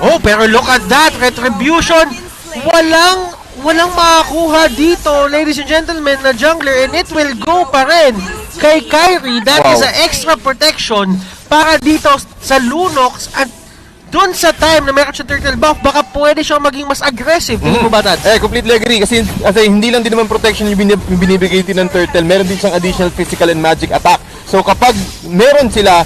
Oh, pero look at that, retribution. Walang makakuha dito, ladies and gentlemen, na jungler, and it will go pa rin kay Kyrie. That is an extra protection para dito sa Lunox, at doon sa time na meron siya turtle buff, baka pwede siyang maging mas aggressive. Tingin mo ba, Dad? Completely agree. Kasi hindi lang din naman protection yung binibigay din ng turtle. Meron din siyang additional physical and magic attack. So kapag meron sila,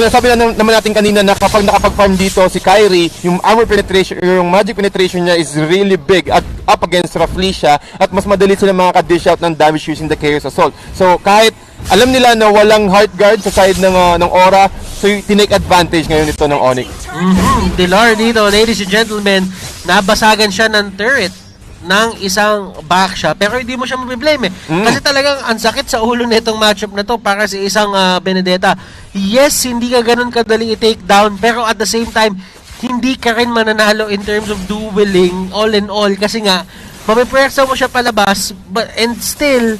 sabi na naman natin kanina na kapag nakapag-farm dito si Kyrie, yung armor penetration, yung magic penetration niya is really big at up against Rafflesia, at mas madali sila makaka-dish out ng damage using the Chaos Assault. So kahit alam nila na walang heart guard sa side ng Aura, so tinake advantage ngayon ito ng Onic. Dilar dito, ladies and gentlemen, nabasagan siya ng turret ng isang back siya, pero hindi mo siya mabiblame kasi talagang ang sakit sa ulo nitong matchup na to para sa isang Benedetta. Yes, hindi ka ganun kadali i-take down, pero at the same time, hindi ka rin mananalo in terms of dueling all in all kasi nga, mapipersa mo siya palabas, and still,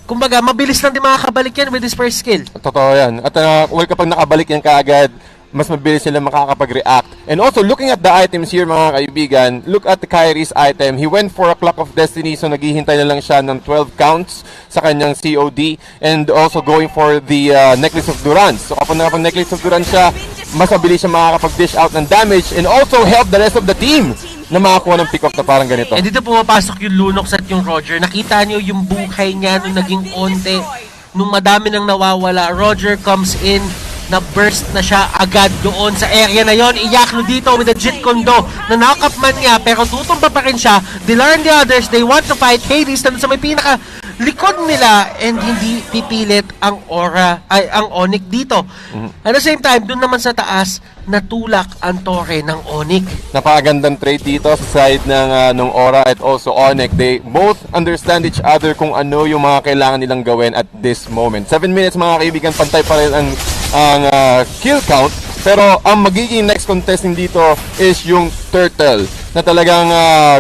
kumbaga, mabilis lang din makakabalik yan with his first skill. Totoo yan. At kapag nakabalik yan kaagad, mas mabilis sila makakapag-react. And also, looking at the items here, mga kaibigan, look at Kyrie's item. He went for a Clock of Destiny, so naghihintay na lang siya ng 12 counts sa kanyang COD. And also going for the Necklace of Durance. So kapag nakapag-Necklace of Durance siya, mas mabilis siya makakapag-dish out ng damage and also help the rest of the team na makakuha ng pick-off na parang ganito. And dito pumapasok yung Lunox at yung Roger. Nakita niyo yung buhay niya nung naging onte, nung madami nang nawawala. Roger comes in, na burst na siya agad doon sa area na yon. Iyaklo dito with a Jit Kondo na knock-up man niya, pero tutumba pa rin siya. Dilar and the others, they want to fight. Hades na sa may pinaka likod nila, and hindi pipilit ang Aura, ay ang Onic dito. At the same time, doon naman sa taas, natulak ang Torre ng Onic. Napakagandang trade dito sa side ng Aura at also Onic. They both understand each other kung ano yung mga kailangan nilang gawin at this moment. 7 minutes, mga kaibigan, pantay pa rin ang kill count, pero ang magiging next contesting dito is yung Turtle na talagang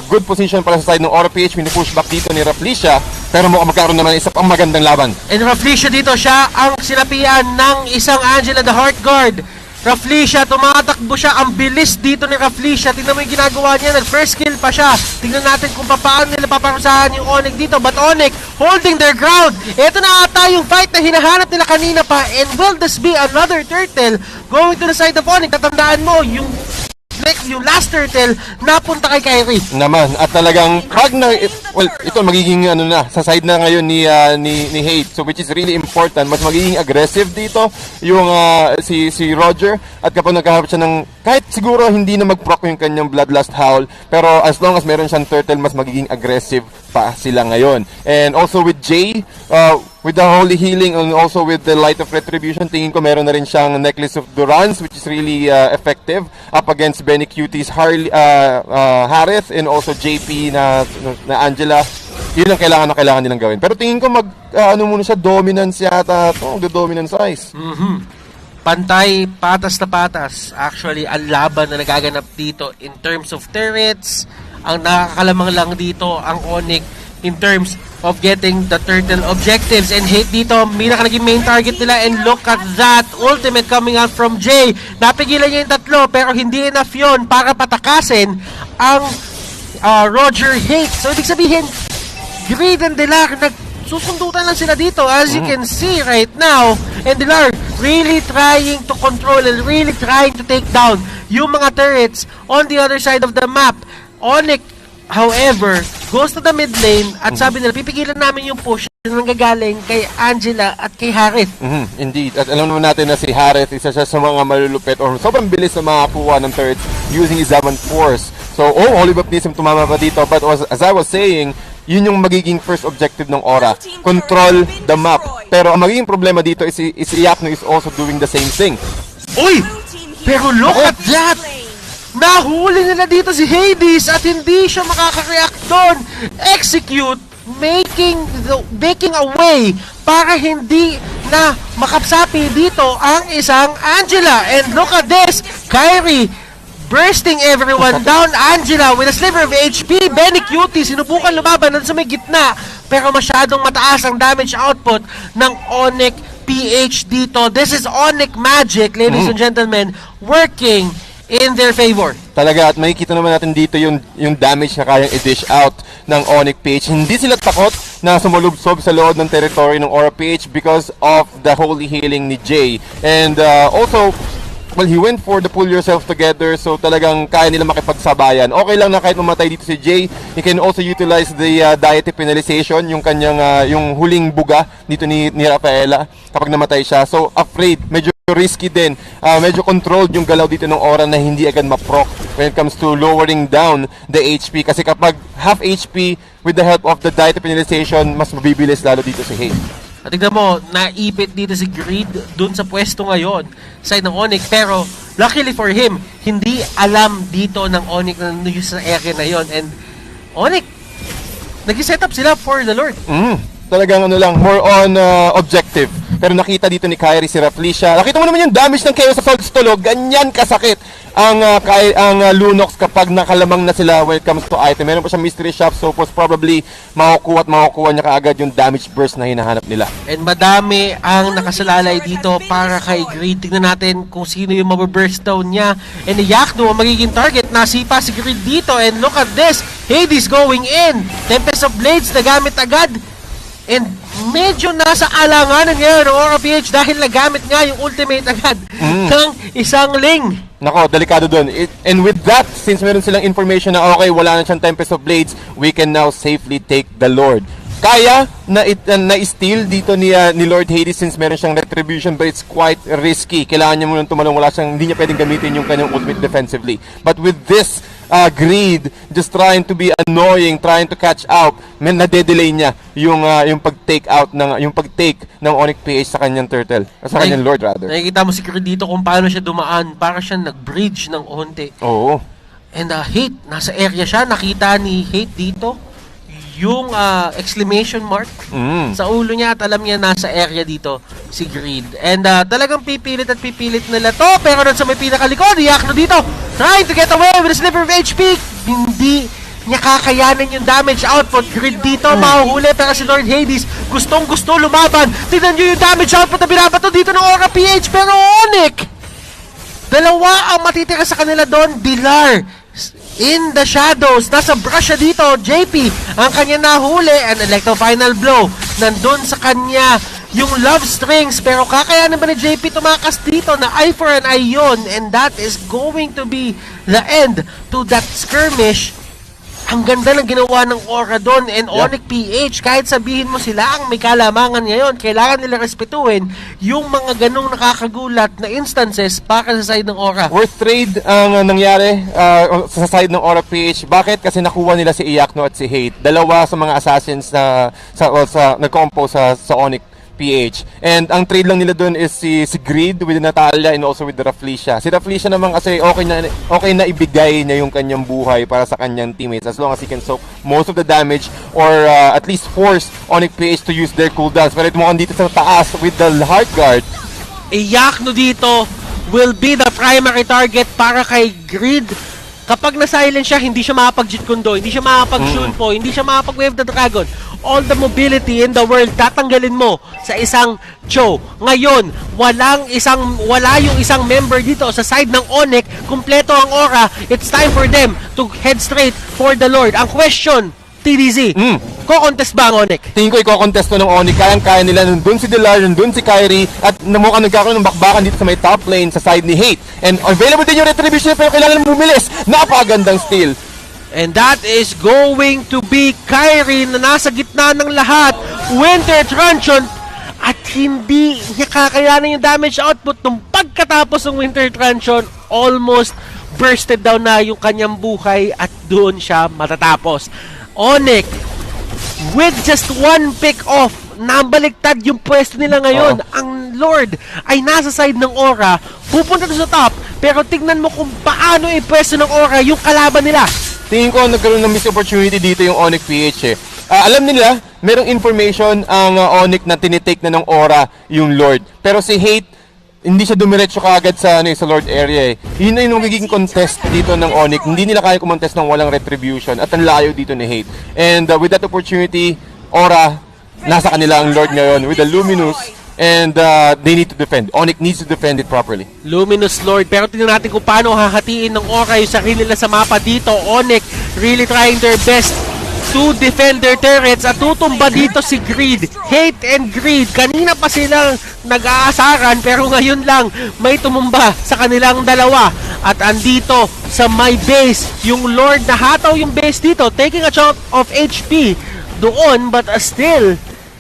good position para sa side ng Aura PH. Mini-push back dito ni Rafflesia, pero mukhang magkaroon naman isa pang magandang laban. And Rafflesia dito, siya ang sinapian ng isang Angela the Heart Guard. Rafflesia, tumatakbo siya. Ang bilis dito ni Rafflesia. Tingnan mo yung ginagawa niya. Nag-first kill pa siya. Tingnan natin kung paano nila paparusahan yung Onic dito. But Onic holding their ground. Ito na ata yung fight na hinahanap nila kanina pa. And will this be another turtle going to the side of Onic? Tatandaan mo, yung last turtle napunta kay Kyrie. Naman, at talagang ito magiging sa side na ngayon ni Hate. So which is really important. Mas magiging aggressive dito yung si Roger, at kapag nagkaharap siya ng kahit siguro hindi na mag-proc yung kanyang Bloodlust Howl, pero as long as meron siyang turtle, mas magiging aggressive pa sila ngayon. And also with Jay, with the Holy Healing and also with the Light of Retribution, tingin ko meron na rin siyang Necklace of Durance, which is really effective up against Benny Cutie's Harith and also JP na Angela. Yun ang kailangan nilang gawin. Pero tingin ko muna siya, dominance yata. The dominance size. Pantay, patas na patas. Actually, ang laban na nagaganap dito in terms of turrets. Ang nakakalamang lang dito ang Onic in terms of getting the turtle objectives. And Hate dito, naging main target nila. And look at that, ultimate coming out from Jay. Napigilan niya yung tatlo, pero hindi enough yun para patakasin ang Roger Hate. So, ibig sabihin, Grid and Dilar, nagsusundutan lang sila dito, as you can see right now. And Dilar, really trying to control and really trying to take down yung mga turrets on the other side of the map. Onic, however, goes to the mid lane at sabi nila, pipigilan namin yung push na nanggagaling kay Angela at kay Harith. Indeed. At alam naman natin na si Harith, isa siya sa mga malulupit or sobrang bilis na makakuha ng turrets using his Diamond Force. So, Holy Baptism tumama pa dito. But as I was saying, yun yung magiging first objective ng Aura. Control the map. Pero ang magiging problema dito is Iakno is also doing the same thing. Uy! Pero look at that! Nahuli nila dito si Hades at hindi siya makaka-react doon. Execute, making a way para hindi na makapsapi dito ang isang Angela. And look at this, Kyrie bursting everyone down. Angela with a sliver of HP. Benny Cutie sinubukan lumaban sa may gitna pero masyadong mataas ang damage output ng Onic PH dito. This is Onic magic, ladies and gentlemen, working in their favor. Talaga, at makikita naman natin dito yung damage na kayang i-dish out ng Onic PH. Hindi sila takot na sumulubsob sa loob ng territory ng Aura PH because of the holy healing ni Jay. And also, well, he went for the pull yourself together, so talagang kaya nila makipagsabayan. Okay lang na kahit mamatay dito si Jay, he can also utilize the deity penalization, yung kanyang yung huling buga dito ni Rafaela kapag namatay siya. So afraid, medyo risky din. Medyo controlled yung galaw dito ng Aura na hindi agad ma-proc when it comes to lowering down the HP. Kasi kapag half HP with the help of the deity penalization, mas mabibilis lalo dito si Hay. At tignan mo, naipit dito si Greed dun sa pwesto ngayon, side ng Onic. Pero, luckily for him, hindi alam dito ng Onic na nandun sa area na yon. And Onic, nag-set up sila for the Lord. Talagang ano lang, more on objective. Pero nakita dito ni Kyrie si Rafflesia. Nakita mo naman yung damage ng KO sa Sol's Tulog. Ganyan kasakit ang Lunox kapag nakalamang na sila when it comes to item. Meron pa siya mystery shop, so most probably makukuha niya kaagad yung damage burst na hinahanap nila. And madami ang nakasalalay dito para kay Greed. Tignan natin kung sino yung mababurst down niya. And Yakno ang magiging target. Nasipa si Greed dito. And look at this. Hades going in. Tempest of Blades na gamit agad. And medyo nasa alanganan ngayon ng Aura PH dahil nagamit nga yung ultimate agad ng isang Ling. Nako, delikado dun. And with that, since meron silang information na okay, wala na siyang Tempest of Blades, we can now safely take the Lord. Kaya na-steal dito ni Lord Hades since meron siyang retribution, but it's quite risky. Kailangan niya munang tumalong, hindi niya pwedeng gamitin yung kanyang ultimate defensively. But with this Greed just trying to be annoying, trying to catch out, nade-delay niya yung pag-take ng Onic PH sa kanyang turtle, sa kanyang Lord rather. Nakikita mo si Greed dito kung paano siya dumaan, para siya nag-bridge ng onte. Oo. And Hate, nasa area siya, nakita ni Hate dito yung exclamation mark sa ulo niya at alam niya nasa area dito si Greed. And talagang pipilit nila to, pero doon sa may pinakalikod, Yakno dito trying to get away with a sliver of HP. Hindi niya kakayanan yung damage output. Greed dito mahuhuli, pero si Lord Hades gustong lumaban. Tignan nyo yung damage output na binabato dito ng Aura PH, pero Onic, dalawa ang matitira sa kanila doon. Dilar in the shadows, nasa brush siya dito. JP ang kanya nahuli, and Electro Final Blow nandun sa kanya yung love strings, pero kakayanan ba ni JP tumakas dito na eye for an eye yun, and that is going to be the end to that skirmish. Ang ganda ng ginawa ng Aura doon. And Onic PH, kahit sabihin mo sila ang may kalamangan ngayon, kailangan nila respetuhin yung mga ganong nakakagulat na instances para sa side ng Aura. Worth trade ang nangyari sa side ng Aura PH. Bakit? Kasi nakuha nila si Iakno at si Hate. Dalawa sa mga assassins na nag-compose sa Onic PH. And ang trade lang nila doon is si Greed with Natalia and also with the Rafflesia. Si Rafflesia naman kasi okay na ibigay niya yung kanyang buhay para sa kanyang teammates as long as he can soak most of the damage or at least force Onic PH to use their cooldowns. Pero ito mo dito sa taas with the Heart Guard. Yakno dito will be the primary target para kay Greed. Kapag na-silent siya, hindi siya makapag-Jit Kundo, hindi siya makapag-Shunpo, hindi siya makapag-Wave the Dragon. All the mobility in the world, tatanggalin mo sa isang Cho. Ngayon, wala yung isang member dito sa side ng Onic, kumpleto ang Aura. It's time for them to head straight for the Lord. Ang question, TDZ, ko-contest ba ang Onic? Tingin ko i-contest to ng Onic. Kayang-kaya nila. Nandun si Delar, nandun si Kyrie. At mukhang nagkakaroon ng bakbakan dito sa may top lane sa side ni Hate. And available din yung retribution pero kailangan bumilis. Napakagandang steal. And that is going to be Kyrie na nasa gitna ng lahat. Winter Truncheon. At hindi niya kakayanin yung damage output nung pagkatapos ng Winter Truncheon, almost bursted down na yung kanyang buhay at doon siya matatapos. Onic, with just one pick off, nabaliktad yung pwesto nila ngayon. Ang Lord ay nasa side ng Aura, pupunta doon sa top, pero tignan mo kung paano ipwesto ng Aura yung kalaban nila. Tingin ko nagkaroon ng missed opportunity dito yung Onic PH eh. Alam nila, merong information ang Onic na tinitake na ng Aura yung Lord. Pero si Hate, hindi siya dumiretso kaagad sa Lord area eh. Yun na yung magiging contest dito ng Onic. Hindi nila kaya kumontest ng walang retribution at ang layo dito ni Hate. And with that opportunity, Aura, nasa kanila ang Lord ngayon with the Luminous. And they need to defend. Onic needs to defend it properly. Luminous Lord. Pero tingnan natin kung paano hahatiin ng Aura yung sarili nila sa mapa dito. Onic really trying their best to defend their turrets at tutumba dito si Greed. Hate and Greed. Kanina pa silang nag-aasaran pero ngayon lang may tumumba sa kanilang dalawa. At andito sa my base, yung Lord na hataw yung base dito, taking a chunk of HP doon but still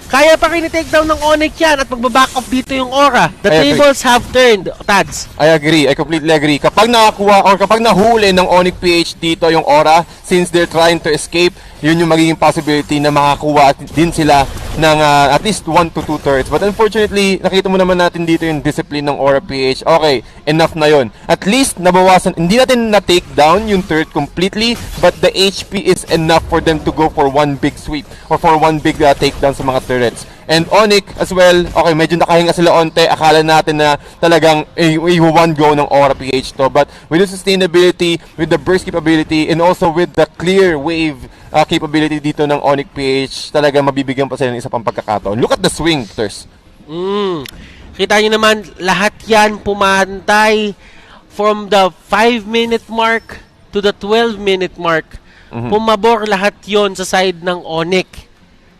kaya pa rin i-take down ng Onic yan at magbaback off dito yung Aura. The tables have turned, Tads. I agree. I completely agree. Kapag nakakuha or kapag nahuli ng Onic PH dito yung Aura, since they're trying to escape, yun yung magiging possibility na makakuha din sila ng at least 1 to 2 turrets. But unfortunately, nakita mo naman natin dito yung discipline ng Aura PH. Okay, enough na yun. At least nabawasan, hindi natin na-take down yung turret completely, but the HP is enough for them to go for one big sweep or for one big takedown sa mga turrets. And Onic as well, okay, medyo nakahinga sila onte. Akala natin na talagang one go ng Aura PH to. But with the sustainability, with the burst capability, and also with the clear wave capability dito ng Onic PH, talagang mabibigyan pa sila ng isa pang pagkakataon. Look at the swing, Ters. Kita nyo naman, lahat yan pumantay from the 5-minute mark to the 12-minute mark. Pumabor lahat yon sa side ng Onic.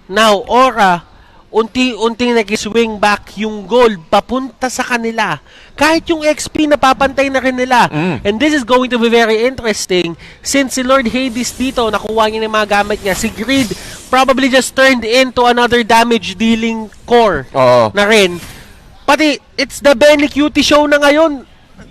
Now, Aura, unti-unting nag-swing back yung gold papunta sa kanila. Kahit yung XP napapantay na rin nila. And this is going to be very interesting since si Lord Hades dito, nakuha niya ng mga gamit niya. Si Greed probably just turned into another damage dealing core na rin. Pati, it's the Benny Cutie show na ngayon.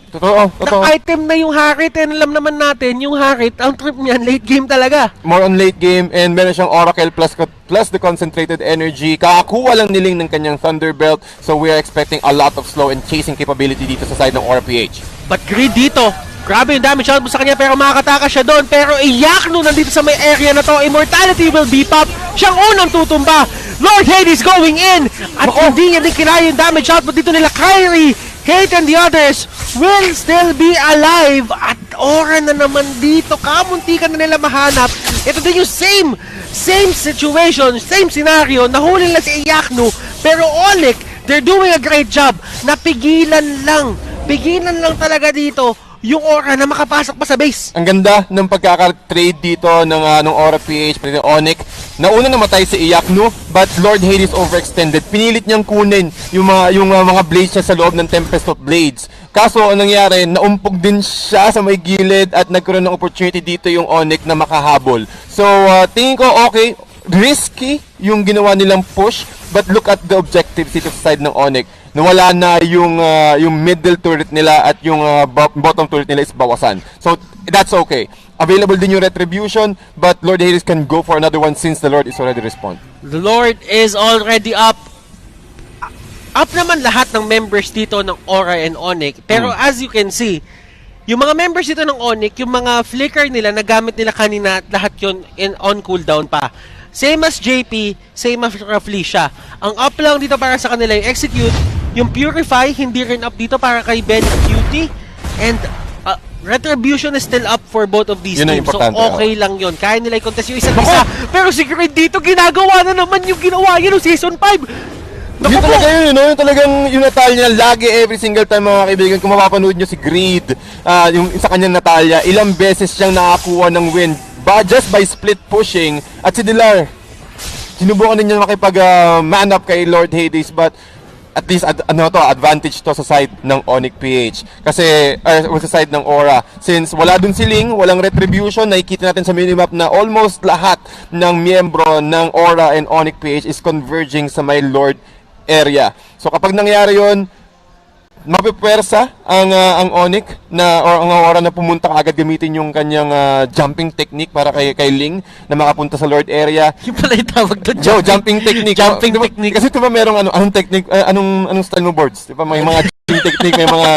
Totoo. Na-item na yung Harit and alam naman natin, yung Harit, ang trip niyan, late game talaga. More on late game and meron siyang Oracle plus the concentrated energy. Kakakuha lang niling ng kanyang Thunderbelt, so we are expecting a lot of slow and chasing capability dito sa side ng Aura PH. But Greed dito, grabe yung damage output sa kanya pero makakataka siya doon. Pero Iyakno nandito sa may area na to, Immortality will beep up. Siyang unang tutumba. Lord Hades going in. At hindi niya din kinaya yung damage output dito nila. Kyrie, Hate and the others will still be alive. At Aura na naman dito. Kamuntikan na nila mahanap. Ito din yung same situation, same scenario. Nahuli nila si Iyakno. Pero Onic, they're doing a great job. Napigilan lang talaga dito yung Aura na makapasok pa sa base. Ang ganda ng pagkaka-trade dito ng Aura PH pati ng Onic. Nauna namatay si Iyakno, but Lord Hades overextended. Pinilit niyang kunin yung mga blades niya sa loob ng Tempest of Blades. Kaso, anong nangyari, naumpog din siya sa may gilid at nagkaroon ng opportunity dito yung Onic na makahabol. So, tingin ko okay, risky yung ginawa nilang push, but look at the objectives dito sa side ng Onic. Nawala na yung middle turret nila at yung bottom turret nila is bawasan. So, that's okay. Available din yung Retribution, but Lord Hades can go for another one since the Lord is already respawned. The Lord is already up. Up naman lahat ng members dito ng Aura and Onic. Pero as you can see, yung mga members dito ng Onic, yung mga flicker nila, nagamit nila kanina, lahat yun on cooldown pa. Same as JP, same as Raflesia. Ang up lang dito para sa kanila yung Execute, yung Purify, hindi rin up dito para kay Ben Cutie. And Retribution is still up for both of these teams. So okay lang yun. Kaya nila i-contest yung isa't isa. Pero si Greed dito, ginagawa na naman yung ginawa yun ng Season 5. Yun talaga yun, no? Yung talagang yung Natalia lagi every single time mga kaibigan. Kung mapapanood nyo si Greed, yung sa kanyang Natalia, ilang beses siyang nakakuha ng win But just by split pushing, at si Dilar, sinubukan din niya makipag man up kay Lord Hades, but at least advantage to sa side ng Onic PH. Kasi sa side ng Aura. Since wala dun si Ling, walang retribution, nakikita natin sa minimap na almost lahat ng miyembro ng Aura and Onic PH is converging sa may Lord area. So kapag nangyari yon, mapipwersa ang Onic na or ang Aura na pumunta agad gamitin yung kanyang jumping technique para kay Ling na makapunta sa Lord area. Yung pala yung tawag doon. Jumping technique. Jumping technique. Kasi diba merong anong technique, anong style mo boards? Diba may mga jumping technique, may mga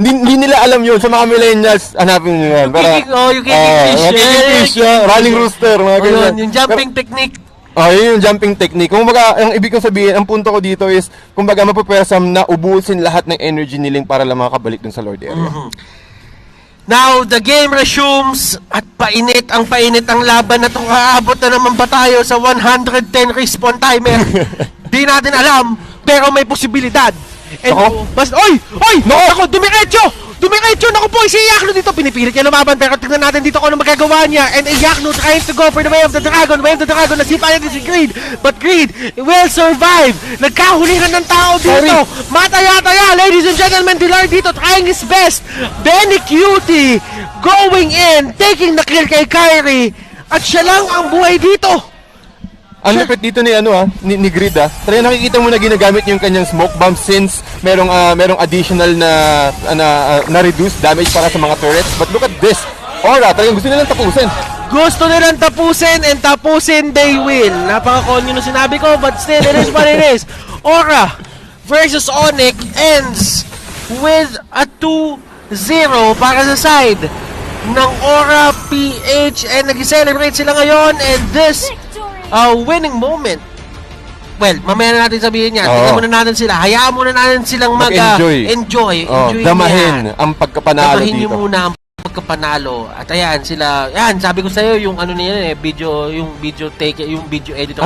hindi nila alam yun. Sa mga millennials, hanapin nyo yan. Yung kicking fish. Running rooster, mga ganyan. Yung jumping technique. Yun yung jumping technique. Kumbaga, ang ibig kong sabihin, ang punto ko dito is, kumbaga, mapapwersam na ubusin lahat ng energy niling para lang makakabalik dun sa Lord area. Now, the game resumes at painit ang laban na itong aabot na naman ba tayo sa 110 respawn timer? Di natin alam, pero may posibilidad. And, oy! Ako, Dumiretso! Naku po, si Yakno dito. Pinipilit niya lumaban, pero tignan natin dito kung ano magagawa niya. And Yakno trying to go for the way of the dragon. Nasipa niya din si Greed. But Greed will survive. Nagkahulihan ng tao dito. Mataya-taya, ladies and gentlemen. Dilar dito trying his best. Benny Cutie going in, taking the kill kay Kyrie. At siya lang ang buhay dito. Ang lupit dito ni Grid Try nakikita mo na ginagamit yung kanyang smoke bomb since merong additional na reduced damage para sa mga turrets. But look at this. Aura, talagang gusto nilang tapusin. Gusto nilang tapusin and tapusin they will. Napaka-konyo na sinabi ko, but still it is what it is. Aura versus Onic ends with a 2-0 para sa side ng Aura PH, and nag-celebrate sila ngayon, and this winning moment. Well, mamaya na natin sabihin yan. Tingnan muna natin sila. Hayaan muna natin silang enjoy damahin ang pagkapanalo damahin dito. Damahin muna ang pagkapanalo. At ayan, sila, sabi ko sa'yo, yung niyan yung video editor.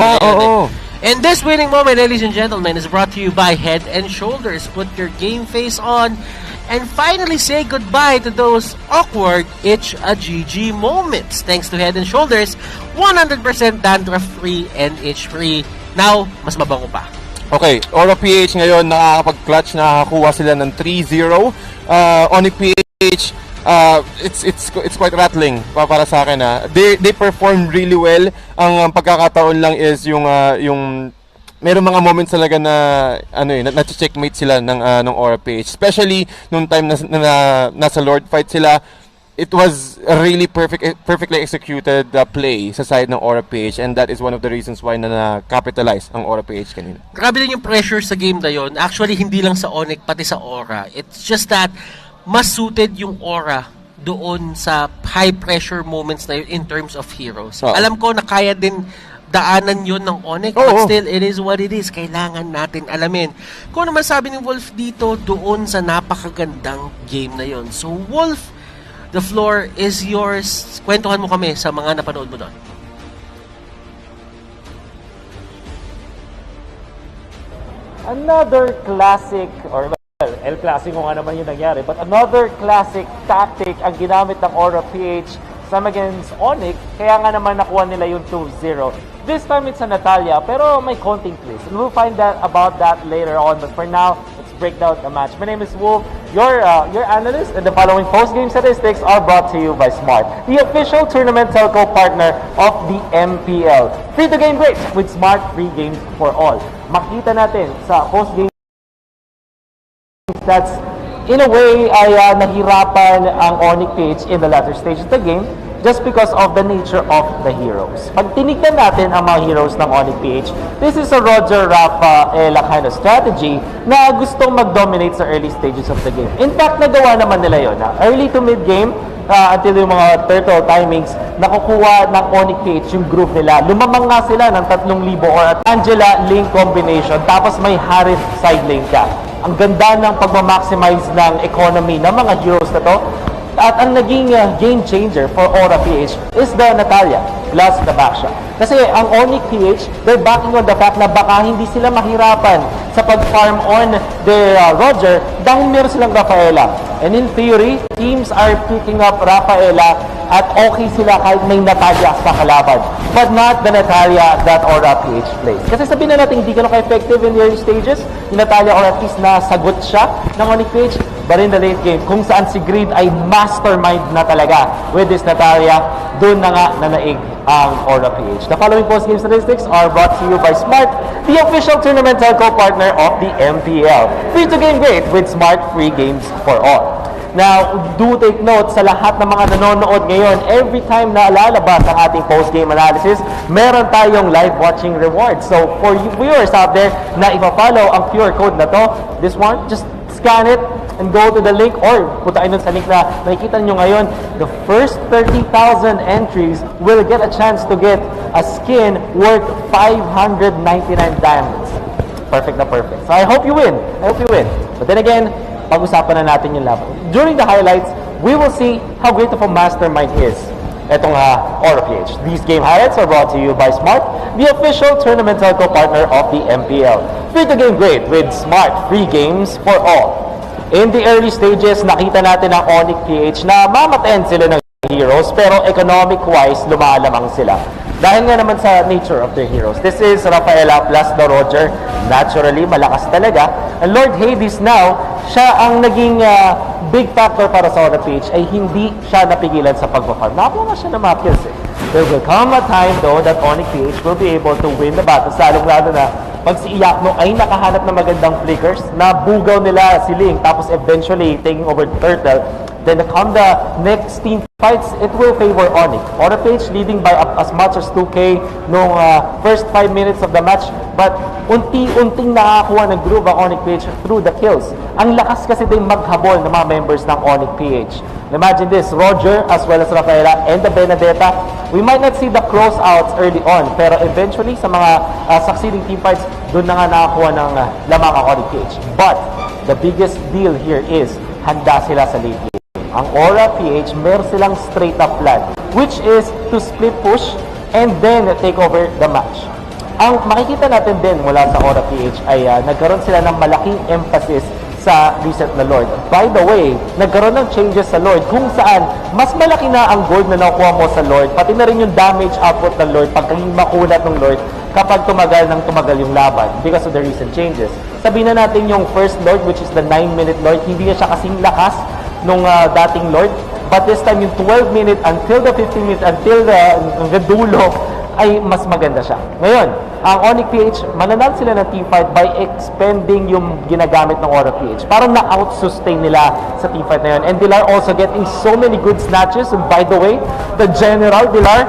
And this winning moment, ladies and gentlemen, is brought to you by Head and Shoulders. Put your game face on and finally say goodbye to those awkward itch-a-GG moments. Thanks to Head and Shoulders, 100% dandruff-free and itch-free. Now, mas mabango pa. Okay, Aura PH ngayon nakakapag-clutch, nakakakuha sila ng 3-0. Onic PH, it's quite rattling para sa akin. They perform really well. Ang pagkakataon lang is yung meron mga moments talaga na na-checkmate sila ng Aura PH. Especially nung time na nasa Lord fight sila. It was a really perfectly executed play sa side ng Aura PH, and that is one of the reasons why na-capitalize ang Aura PH kanina. Grabe din yung pressure sa game na yon. Actually, hindi lang sa Onic, pati sa Aura. It's just that mas suited yung Aura doon sa high pressure moments na yun in terms of heroes. Alam ko na kaya din daanan yun ng Onic, but still, it is what it is. Kailangan natin alamin. Kung naman sabi ni Wolf dito, doon sa napakagandang game na yun. So, Wolf, the floor is yours. Kwentuhan mo kami sa mga napanood mo doon. Another classic, or El Clasico nga naman yung nangyari, but another classic tactic ang ginamit ng Aura PH Sam against Onic, kaya nga naman nakuha nila yung 2-0. This time it's a Natalia, pero may konting twist. And we'll find out about that later on. But for now, let's break down the match. My name is Wolf, your analyst, and the following post-game statistics are brought to you by Smart, the official tournament telco partner of the MPL. Free-to-game rates with Smart, free games for all. Makita natin sa post-game stats, in a way, ay nahirapan ang Onic PH in the latter stage of the game just because of the nature of the heroes. Pag tinignan natin ang mga heroes ng Onic PH, this is a Roger, Rafa, Ela kind of strategy na gustong mag-dominate sa early stages of the game. In fact, nagawa naman nila yun. Early to mid-game, until yung mga turtle timings, nakukuha ng Onic PH yung group nila. Lumamang nga sila ng 3,000 or at Angela-Link combination, tapos may Harith side lane ka. Ang ganda ng pagmamaximize ng economy ng mga heroes na to. At ang naging game changer for Aura PH is the Natalia plus the backshot. Kasi ang Onic PH, they're backing on the fact na baka hindi sila mahirapan sa pag-farm on their Roger dahil meron silang Rafaela. And in theory, teams are picking up Rafaela at okay sila kahit may Natalia sa kalaban. But not the Natalia that Aura PH plays. Kasi sabihin na natin hindi ganun ka-effective in the early stages, yung Natalia or at least nasagot siya ng Onic PH. But in the late game, kung saan si Grid ay mastermind na talaga with this Natalia, doon na nga nanaig ang Aura PH. The following post-game statistics are brought to you by Smart, the official tournament telco partner of the MPL. Free to game great with Smart free games for all. Now, do take note sa lahat ng mga nanonood ngayon, every time na lalabas ang ating post-game analysis, meron tayong live watching reward. So, for you viewers out there na ipa-follow ang QR code na to, this one, just scan it and go to the link or punta kayo sa link na nakikita nyo ngayon. The first 30,000 entries will get a chance to get a skin worth 599 diamonds. Perfect na perfect. So I hope you win. But then again, pag-usapan na natin yung laban. During the highlights, we will see how great of a mastermind is etong Aura PH. These game highlights are brought to you by Smart, the official tournament telco partner of the MPL. Free to game great with Smart free games for all. In the early stages, nakita natin ang Onic PH na mamatayan sila ng heroes pero economic-wise, lumalamang sila. Dahil nga naman sa nature of their heroes. This is Rafaela plus the Roger. Naturally, malakas talaga. And Lord Hades now, siya ang naging big factor para sa Aura PH ay hindi siya napigilan sa pag-farm. Nakakuha nga siya ng mga kills eh. There will come a time though that Onic PH will be able to win the battle. Lalong-lalo na pag si Iyakno ay nakahanap ng magandang flickers, nabugaw nila si Link, tapos eventually taking over the Turtle, then come the next team fights, it will favor Onic. Aura PH leading by as much as 2K nung first 5 minutes of the match, but unti-unting nakakuha ng groove ang Onic PH through the kills. Ang lakas kasi din maghabol ng mga members ng Onic PH. Imagine this, Roger as well as Rafaela and the Benedetta. We might not see the close-outs early on, pero eventually sa mga succeeding team fights, doon na nga nakakuha ng lamang ang Onic PH. But the biggest deal here is handa sila sa late game. Ang Aura PH, meron silang straight up plan, which is to split push and then take over the match. Ang makikita natin din mula sa Aura PH ay nagkaroon sila ng malaking emphasis sa reset na Lord. By the way, nagkaroon ng changes sa Lord kung saan mas malaki na ang gold na nakuha mo sa Lord, pati na rin yung damage output ng Lord pagkaging makulat ng Lord kapag tumagal yung laban because of the recent changes. Sabihin na natin yung first Lord, which is the 9-minute Lord, hindi na siya kasing lakas nung dating Lord. But this time, yung 12-minute until the 15-minute, until the dulo, ay mas maganda siya. Ngayon, ang Onic PH, mananalo sila ng teamfight by expending yung ginagamit ng Aura PH. Parang na-out-sustain nila sa teamfight na yun. And Dilar also getting so many good snatches. And by the way, the General Dilar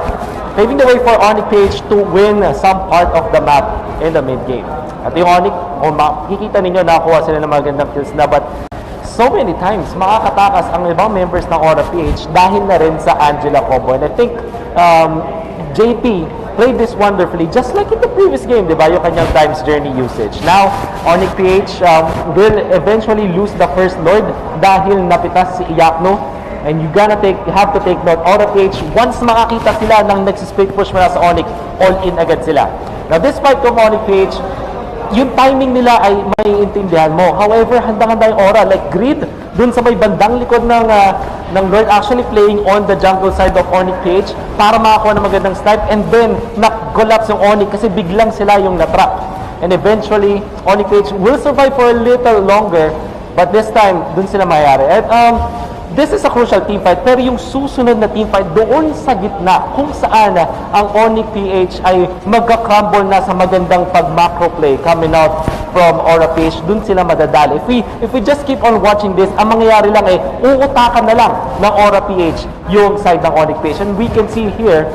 paving the way for Onic PH to win some part of the map in the mid-game. At yung Onic, makikita ninyo, nakakuha sila ng magandang kills na, but so many times, makakatakas ang ibang members ng Aura PH dahil na rin sa Angela combo. And I think JP played this wonderfully, just like in the previous game, di ba? Yung kanyang times journey usage. Now, Onic PH will eventually lose the first Lord dahil napitas si Iyakno. And you have to take note, Aura PH, once makakita sila ng nagsisplit push mula sa Onic, all in agad sila. Now, this fight of Onic PH, yung timing nila ay maiintindihan mo. However, handang-handa yung Aura, like Grid, dun sa may bandang likod ng Lord actually playing on the jungle side of Onic PH para makakuha ng magandang snipe, and then na-collapse yung Onic kasi biglang sila yung natrap. And eventually, Onic PH will survive for a little longer, but this time, dun sila mayari. And this is a crucial team fight, pero yung susunod na team fight doon sa gitna kung saan ang Onic PH ay magka-crumble na sa magandang pag-macro play coming out from Aura PH, dun sila madadali. If we just keep on watching this, ang mangyayari lang ay uutakan na lang ng Aura PH yung side ng Onic PH. And we can see here,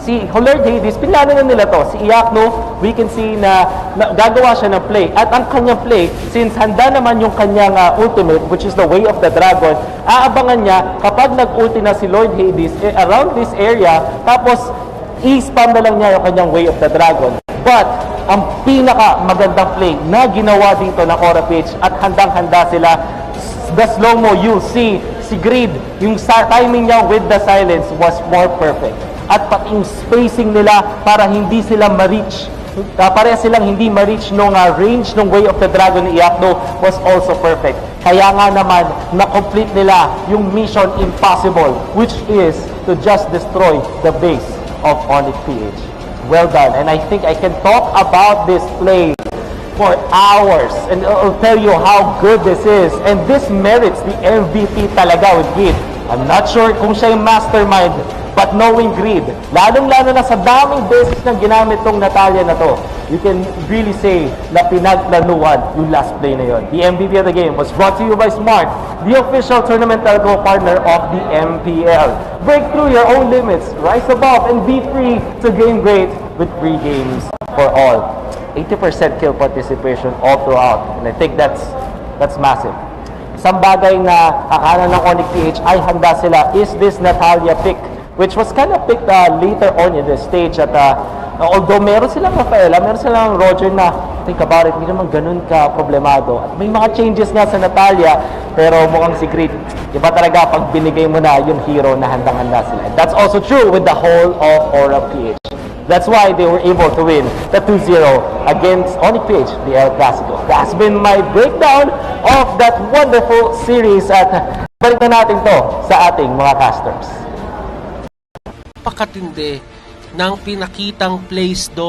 si Lord Hades, pinlano na nila to. Si Iyakno, we can see na gagawa siya ng play. At ang kanyang play, since handa naman yung kanyang ultimate, which is the Way of the Dragon, aabangan niya kapag nag-ulti na si Lord Hades around this area, tapos i-spam na lang niya yung kanyang Way of the Dragon. But, ang pinaka magandang play na ginawa dito ng Aura PH at handang-handa sila, the slow-mo, you see si Grid, yung timing niya with the silence was more perfect. At pati yung spacing nila para hindi sila ma-reach. Pareha silang hindi ma-reach nung range ng Way of the Dragon ni Iakdo was also perfect. Kaya nga naman, na-complete nila yung mission impossible, which is to just destroy the base of Onic PH. Well done. And I think I can talk about this play for hours and I'll tell you how good this is. And this merits the MVP talaga with Grid. I'm not sure kung siya yung mastermind, but knowing Grid, lalong-lalo na sa daming beses na ginamit tong Natalia na to, you can really say na pinagplanuhan yung last play na yun. The MVP of the game was brought to you by Smart, the official tournament telco partner of the MPL. Break through your own limits, rise above, and be free to game great with free games for all. 80% kill participation all throughout, and I think that's massive. Isang bagay na akala ng Onic PH ay handa sila is this Natalia pick, which was kind of picked later on in the stage at although meron silang Rafaela, meron silang Roger na think about it, hindi naman ganun ka problemado. At may mga changes nga sa Natalia, pero mukhang si Grid, iba talaga pag binigay mo na yung hero na handang-handa sila. And that's also true with the whole of Aura PH. That's why they were able to win the 2-0 against Onic PH, the El Clasico. That's been my breakdown of that wonderful series at balik na natin to sa ating mga casters. Pakatindi ng pinakitang plays doon